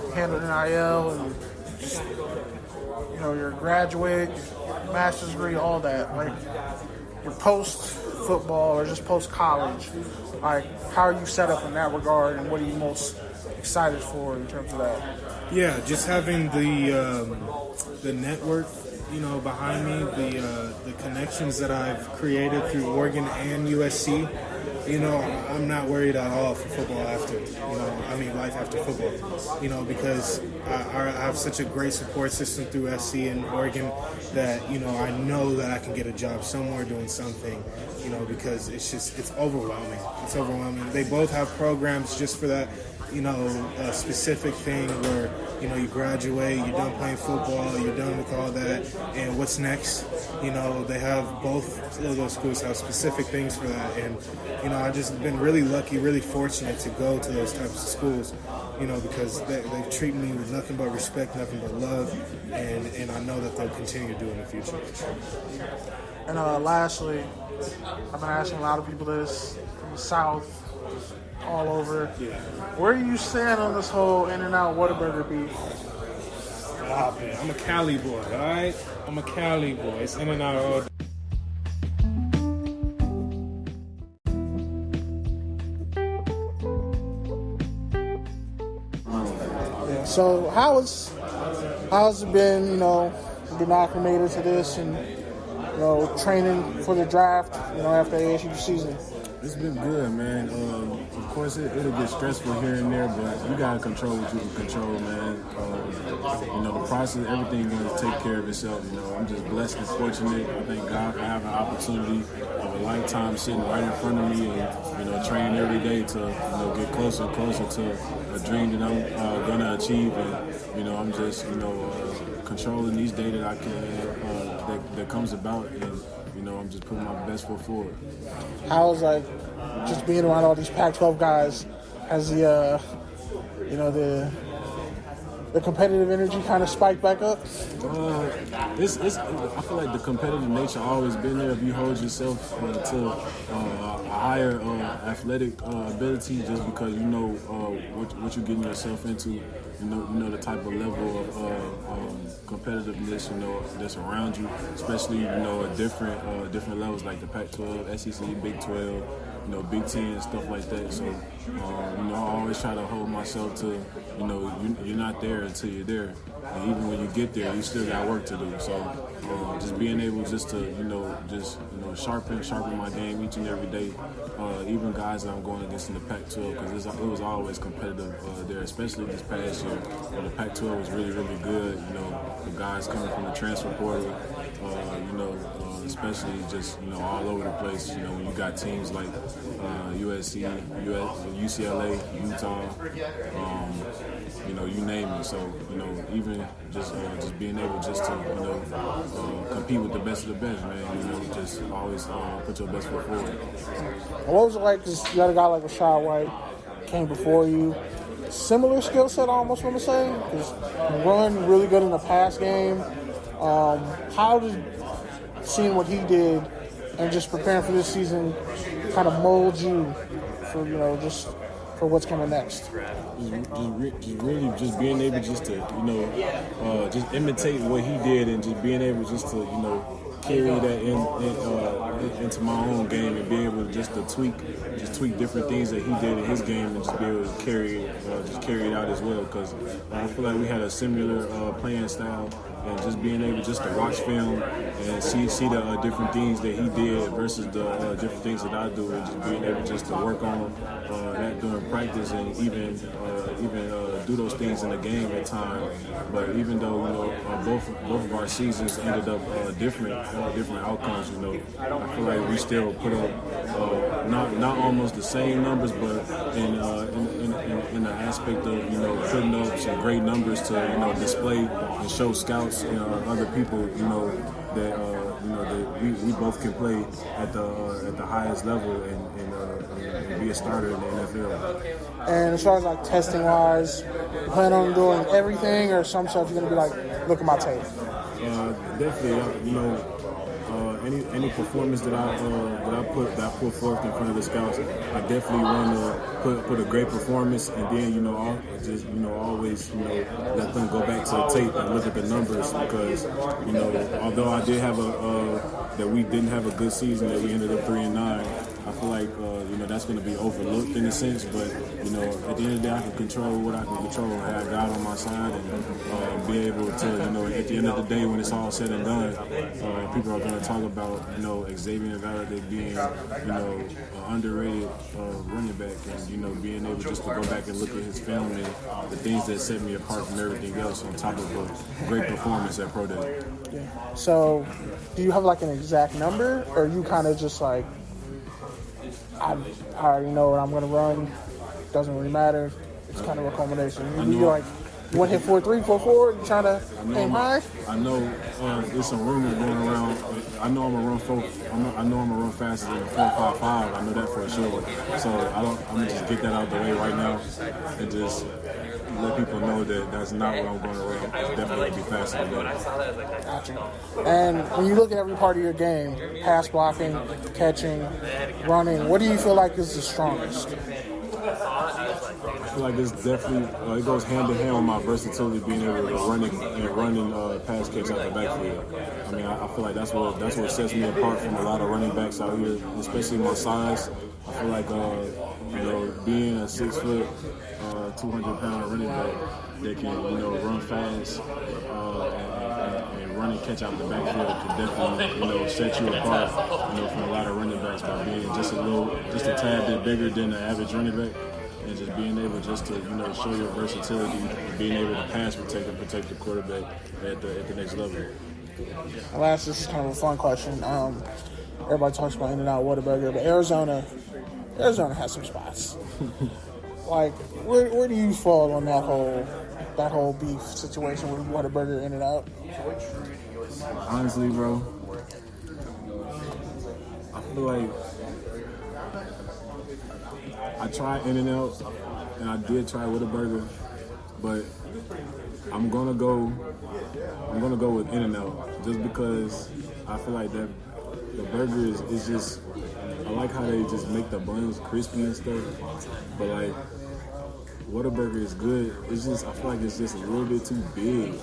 you handle NIL and just, your graduate, your master's degree, all that, like your post football or just post college, like how are you set up in that regard, and what are you most excited for in terms of that? Yeah, just having the network, behind me, the connections that I've created through Oregon and USC. I'm not worried at all for football after, life after football, because I have such a great support system through SC and Oregon that, I know that I can get a job somewhere doing something, because it's overwhelming. It's overwhelming. They both have programs just for that, a specific thing where, you graduate, you're done playing football, you're done with all that, and what's next? They have both of those schools have specific things for that, and, I've just been really lucky, really fortunate to go to those types of schools, because they treat me with nothing but respect, nothing but love, and I know that they'll continue to do in the future. And lastly, I've been asking a lot of people this from the South, all over. Yeah. Where do you stand on this whole In-N-Out Whataburger beef? Man, I'm a Cali boy, all right? I'm a Cali boy. It's In-N-Out all day. Yeah, so how's it been, being acclimated to this and, training for the draft, after ASU season? It's been good, man. Of course, it'll get stressful here and there, but you gotta control what you can control, man. The process, everything going to take care of itself. I'm just blessed and fortunate. I thank God for having an opportunity of a lifetime sitting right in front of me and, training every day to, get closer and closer to a dream that I'm gonna achieve. And, I'm just, controlling each day that I can, that comes about, and, I'm just putting my best foot forward. How's just being around all these Pac-12 guys? Has the competitive energy kind of spiked back up? I feel like the competitive nature always been there. If you hold yourself to a higher athletic ability, just because what you're getting yourself into. The type of level of competitiveness, that's around you, especially, at different levels like the Pac-12, SEC, Big 12, Big 10, and stuff like that. So, I always try to hold myself to, you're not there until you're there. And even when you get there, you still got work to do. So, just being able just to, sharpen my game each and every day. Even guys that I'm going against in the Pac-12, because it was always competitive there, especially this past year. The Pac-12 was really, really good. The guys coming from the transfer portal, especially just, all over the place. When you got teams like USC, UCLA, Utah, you name it. So, even just being able just to, compete with the best of the best, man. Just always put your best foot forward. What was it like? Because you got a guy like Rashad White came before you. Similar skill set, I almost want to say. Because run really good in the pass game. How did seeing what he did and just preparing for this season kind of mold you for, just for what's coming next? Just being able just to, just imitate what he did and just being able just to, carry that into my own game and be able just to tweak different things that he did in his game and just be able to carry it out as well. Because I feel like we had a similar playing style, and just being able just to watch film and see the different things that he did versus the different things that I do, and just being able just to work on that during practice and even do those things in the game at times. But even though both of our seasons ended up different outcomes, I feel like we still put up not almost the same numbers, but in the aspect of putting up some great numbers to display and show scouts and other people that we both can play at the highest level and be a starter in the NFL. And as far as like testing wise, you plan on doing everything, or some stuff you're gonna be like, look at my tape? Definitely, any performance that I put forth in front of the scouts, I definitely want to put a great performance, and then always let them go back to the tape and look at the numbers, because although I did have that we didn't have a good season, that we ended up 3-9. I feel like that's going to be overlooked in a sense, but at the end of the day, I can control what I can control and have God on my side, and be able to at the end of the day, when it's all said and done, people are going to talk about Xavier Valade being an underrated running back, and being able just to go back and look at his film and the things that set me apart from everything else, on top of a great performance at Pro Day. Yeah. So, do you have like an exact number, or you kind of just like, I already know what I'm going to run, doesn't really matter, it's kind of a combination? You like, you want to hit 4.3, 4.4, you trying to aim high? I know there's some rumors going around. I know I'm going to run faster than 4.55. I know that for sure. So I'm going to just get that out the way right now and just let people know that that's not what I'm going to run. It's definitely going to be faster than that. Gotcha. And when you look at every part of your game, pass blocking, catching, running, what do you feel like is the strongest? I feel like it's definitely it goes hand in hand with my versatility, being able to running pass kicks out the backfield. I mean, I feel like that's what sets me apart from a lot of running backs out here, especially my size. I feel like being a 6 foot, 200-pound running back that can run fast and run and catch out the backfield can definitely set you apart from a lot of running backs by being just a tad bit bigger than the average running back. And just being able just to show your versatility, and being able to pass protect and protect the quarterback at the next level. Last, this is kind of a fun question. Everybody talks about In-N-Out Whataburger, but Arizona has some spots. Like, where do you fall on that whole beef situation with Whataburger, In-N-Out? Honestly, bro, I feel like I tried In-N-Out, and I did try Whataburger, but I'm gonna go with In-N-Out just because I feel like that the burger is just, I like how they just make the buns crispy and stuff, but like Whataburger is good. It's just, I feel like it's just a little bit too big.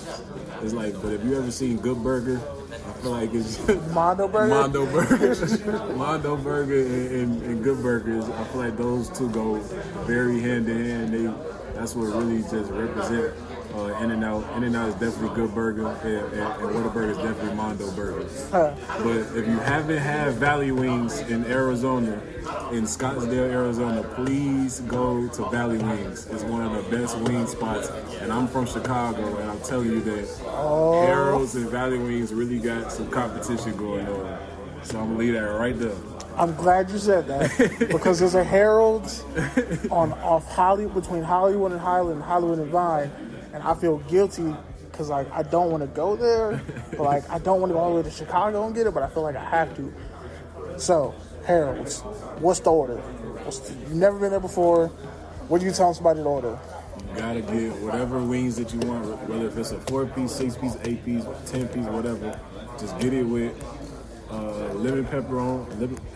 It's like, but if you ever seen Good Burger, I feel like it's Mondo Burger. Mondo Burger and Good Burgers. I feel like those two go very hand in hand. That's what really just represent In-N-Out. In-N-Out is definitely Good Burger, and Whataburger is definitely Mondo Burger. But if you haven't had Valley Wings in Arizona, in Scottsdale, Arizona, please go to Valley Wings. It's one of the best wing spots. And I'm from Chicago, and I'm telling you that Harold's and Valley Wings really got some competition going on. So I'm going to leave that right there. I'm glad you said that, because there's a Harold's between Hollywood and Highland, Hollywood and Vine, and I feel guilty because like I don't want to go there, but like I don't want to go all the way to Chicago and get it, but I feel like I have to. So Harold's, what's the order? You've never been there before. What do you tell somebody to order? You gotta get whatever wings that you want, whether if it's a 4-piece, 6-piece, 8-piece, 10-piece, whatever. Just get it with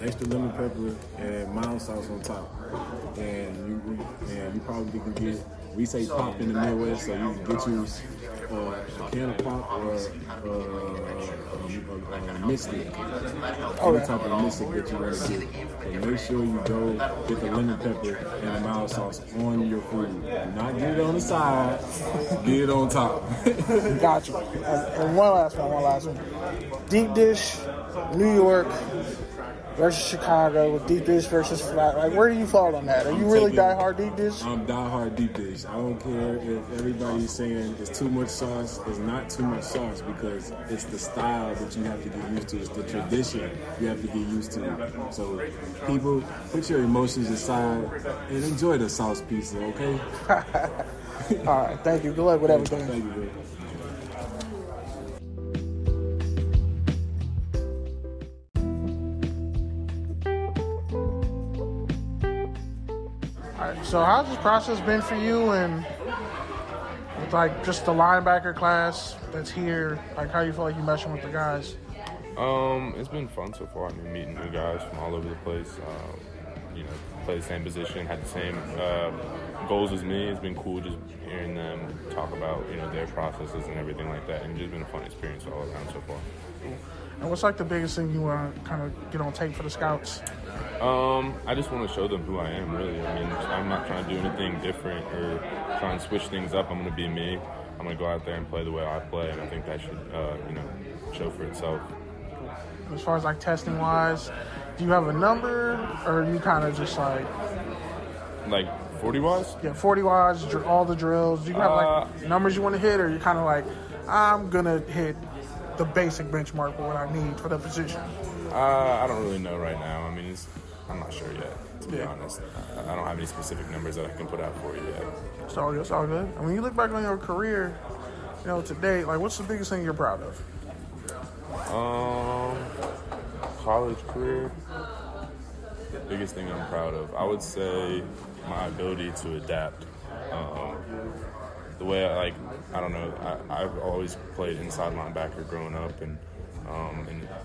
extra lemon pepper, and mild sauce on top. And you probably can get, we say pop in the Midwest, so you can get you a can of pop or a mystic. Any type of mystic that you want to get. So make sure you go get the lemon pepper and the mild sauce on your food. Do not get it on the side, get it on top. Gotcha. And one last one. Deep dish, New York versus Chicago, deep dish versus flat. Like, where do you fall on that? Are you really die-hard deep dish? I'm die-hard deep dish. I don't care if everybody's saying it's too much sauce. It's not too much sauce because it's the style that you have to get used to. It's the tradition you have to get used to. So, people, put your emotions aside and enjoy the sauce pizza, okay? All right, thank you. Good luck with everything. Thank you, bro. So how's this process been for you, and with like just the linebacker class that's here? Like, how you feel like you meshing with the guys? It's been fun so far. I mean, meeting new guys from all over the place. Play the same position, had the same goals as me. It's been cool just hearing them talk about their processes and everything like that, and just been a fun experience all around so far. And what's like the biggest thing you want to kind of get on tape for the scouts? I just want to show them who I am, really. I mean, I'm not trying to do anything different or try and switch things up. I'm going to be me. I'm going to go out there and play the way I play, and I think that should, show for itself. As far as like testing wise, do you have a number, or are you kind of just like 40 wise? Yeah, 40 wise, all the drills. Do you have like numbers you want to hit, or are you kind of like, I'm gonna hit the basic benchmark for what I need for the position? I don't really know right now. I mean, I'm not sure yet, to be honest. I don't have any specific numbers that I can put out for you yet. It's all good. And when you look back on your career, to date, like, what's the biggest thing you're proud of? College career, biggest thing I'm proud of, I would say my ability to adapt. The way I don't know, I've always played inside linebacker growing up, and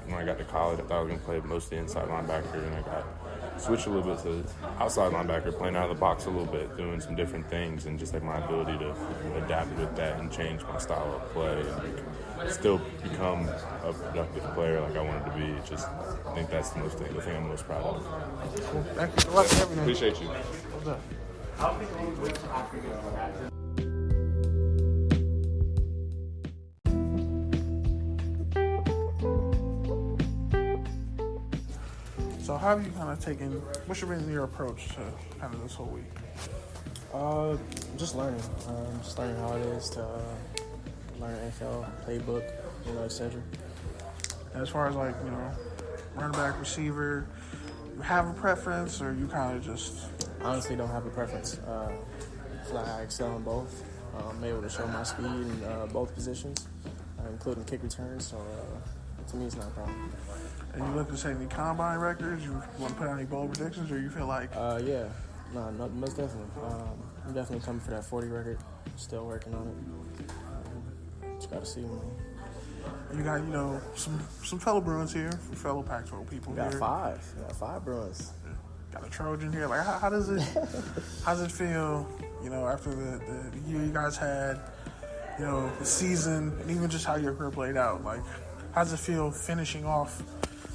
when I got to college, I thought I was going to play mostly inside linebacker, and I got switched a little bit to outside linebacker, playing out of the box a little bit, doing some different things, and just like my ability to adapt with that and change my style of play and still become a productive player like I wanted to be. I think that's the thing I'm most proud of. Cool. Thank you so much for everything. Appreciate you. What's up? So how have you kind of taken, what's been your approach to kind of this whole week? Just learning. Just learning how it is to learn NFL playbook, etc. As far as running back, receiver, you have a preference, or you kind of just? Honestly, don't have a preference. I feel like I excel in both. I'm able to show my speed in both positions, including kick returns. So to me, it's not a problem. And you look to set any combine records? You want to put out any bold predictions, or you feel like? Yeah. No, most definitely. I'm definitely coming for that 40 record. Still working on it. Just got to see, man. You got, some fellow Bruins here, fellow Pac-12 people here. You got five Bruins. Got a Trojan here. Like, how does it feel, after the year you guys had, the season, and even just how your career played out? Like, how does it feel finishing off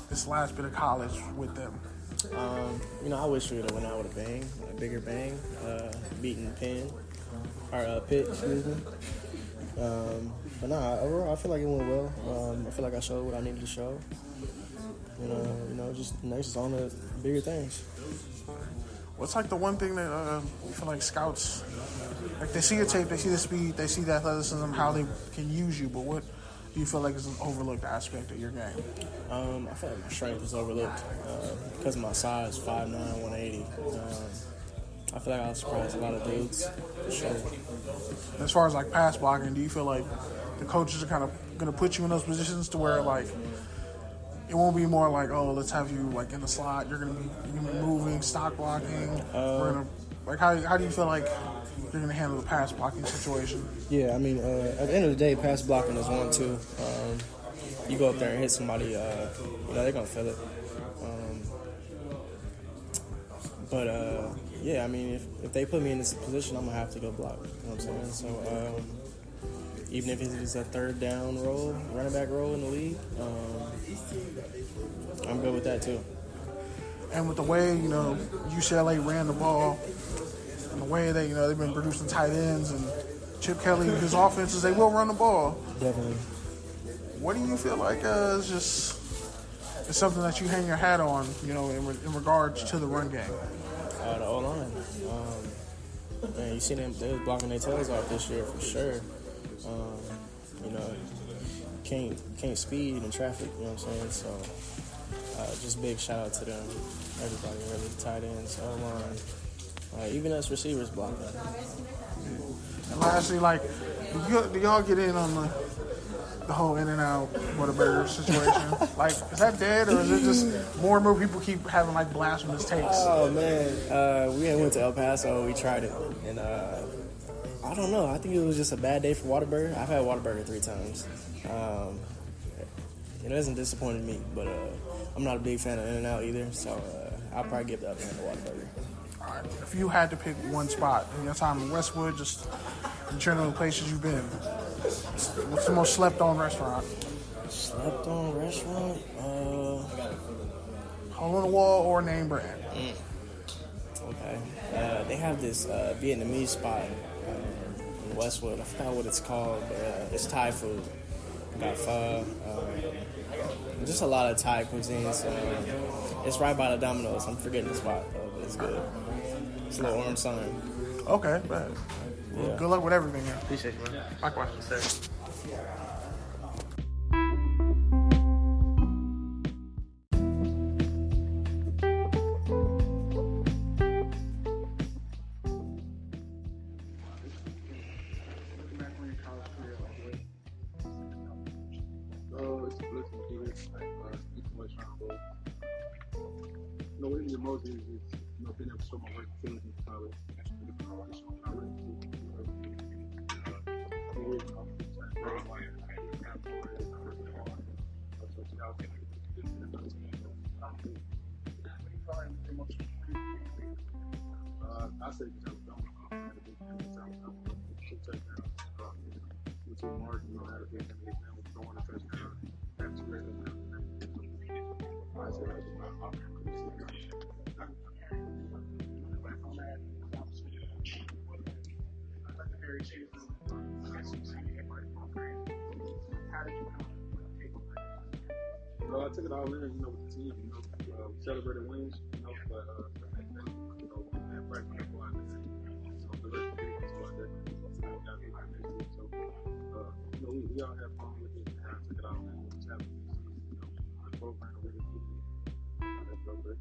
this last bit of college with them? I wish we would have went out with a bang, a bigger bang, beating Pitt, excuse me. But overall, I feel like it went well. I feel like I showed what I needed to show. Just next on the bigger things. What's the one thing that you feel like scouts, they see your tape, they see the speed, they see the athleticism, how they can use you, but what do you feel like is an overlooked aspect of your game? I feel like my strength is overlooked because of my size, 5'9", 180. I feel like I'll surprise a lot of dudes, for sure. As far as pass blocking, do you feel like the coaches are kind of going to put you in those positions to where it won't be more let's have you in the slot, you're going to be moving, stock blocking, how do you feel like you're going to handle the pass blocking situation? Yeah, I mean, at the end of the day, pass blocking is 1-2. you go up there and hit somebody, you know, they're gonna feel it. Yeah, I mean, if they put me in this position, I'm gonna have to go block. You know what I'm saying? So even if it's a third down role, running back role in the league, I'm good with that too. And with the way, you know, UCLA ran the ball, and the way they, you know, they've been producing tight ends, and Chip Kelly, his offenses, they will run the ball. Definitely. What do you feel like it's something that you hang your hat on, you know, in regards to the run game? The O-line. Man, you see them, they was blocking their tails off this year for sure. You know, can't speed in traffic, you know what I'm saying? So just big shout out to them, everybody, really, the tight ends, O-line, even us receivers blocking. And lastly, like, do y'all get in on the whole In-N-Out Whataburger situation? Like, is that dead, or is it just more and more people keep having, like, blasphemous takes? Oh, man. We went to El Paso. We tried it. And I don't know. I think it was just a bad day for Whataburger. I've had Whataburger 3 times. It hasn't disappointed me, but I'm not a big fan of In-N-Out either, so I'll probably give the upper hand to Whataburger. All right. If you had to pick one spot in your time in Westwood, just in general the places you've been, what's the most slept-on restaurant? Slept-on restaurant? Hole in the wall or name brand? Okay. They have this Vietnamese spot in Westwood. I forgot what it's called, but it's Thai food. Got pho. Just a lot of Thai cuisines. It's right by the Domino's. I'm forgetting the spot, though, but it's good. It's a little orange sign. Okay, bad. Well, Yeah. good luck with everything, man. Appreciate you, man. Likewise. Sir. It's a blessing to be here. Speak too much Bowl. You know, what is most is you know, being able to show my versatility in college. I say Mark, you know, had a big example throwing a touchdown, have 2 regular I say that's my I took it all in, you know, with the team, you know, we celebrated wins, you know, but you know, that practice go out there, so the rest of the week go out there, so you know, we all have fun with it, and I took it all in, what's happening, you know, the program really good, that's so good.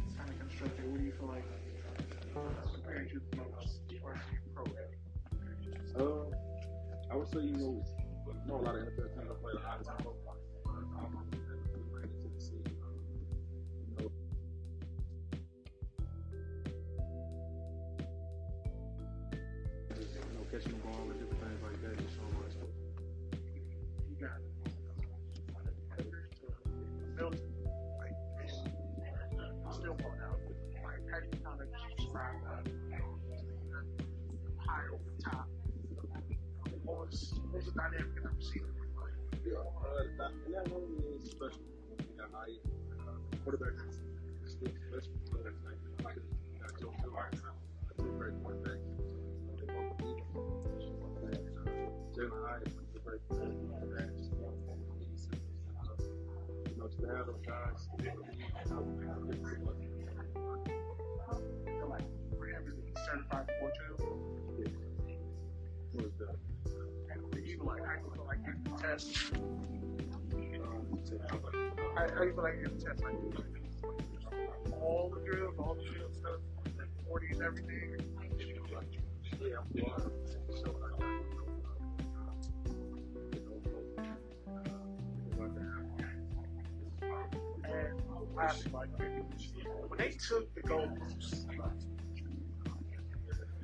It's kind of constructed. What do you feel like comparing to the most program? I would say, you know a lot of NFL teams play a high tempo. Catching the ball and different things like that, just showing my stuff. You got still going out. Like, how do you kind of describe that? High over the top. What was the dynamic in that receiver? That one is special. You got high quarterback is still special. Like Joe Miller, two great quarterbacks. They both believe Jalen Hyatt is a great quarterback. You know, to have those guys, Like, for him, is he certified for 4-2? What was that? And you like, how you feel like getting the test? How you feel like getting the test? Like, all the drills, all the field stuff, 40s, everything. Yeah, and lastly, like, when they took the goals,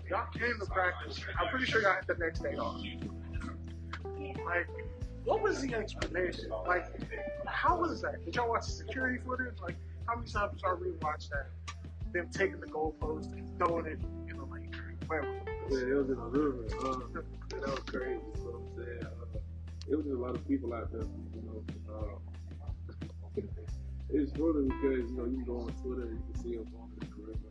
y'all came to practice. I'm pretty sure y'all had the next day off. Like, what was the explanation? Like, how was that? Did y'all watch the security footage? Like, how many times did y'all rewatch that? Them taking the goalpost and throwing it in the lane, whatever. Yeah, it was in the river. That was crazy. You know what I'm saying? It was just a lot of people out there. You know, it's funny because you know you can go on Twitter and you can see them going in the river.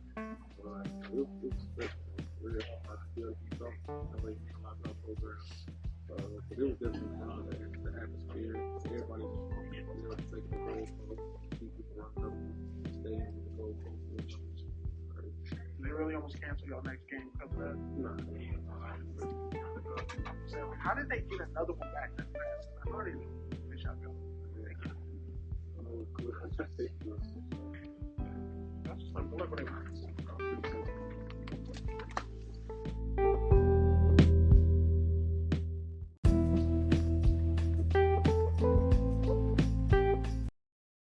It was special. Real. I feel like you talking. I mean, a lot of programs. But it was definitely fun. The atmosphere. Everybody just wanted to take the goalpost, keep people running up, stay with the goalpost. They really almost canceled your next game because of that. No. How did they get another one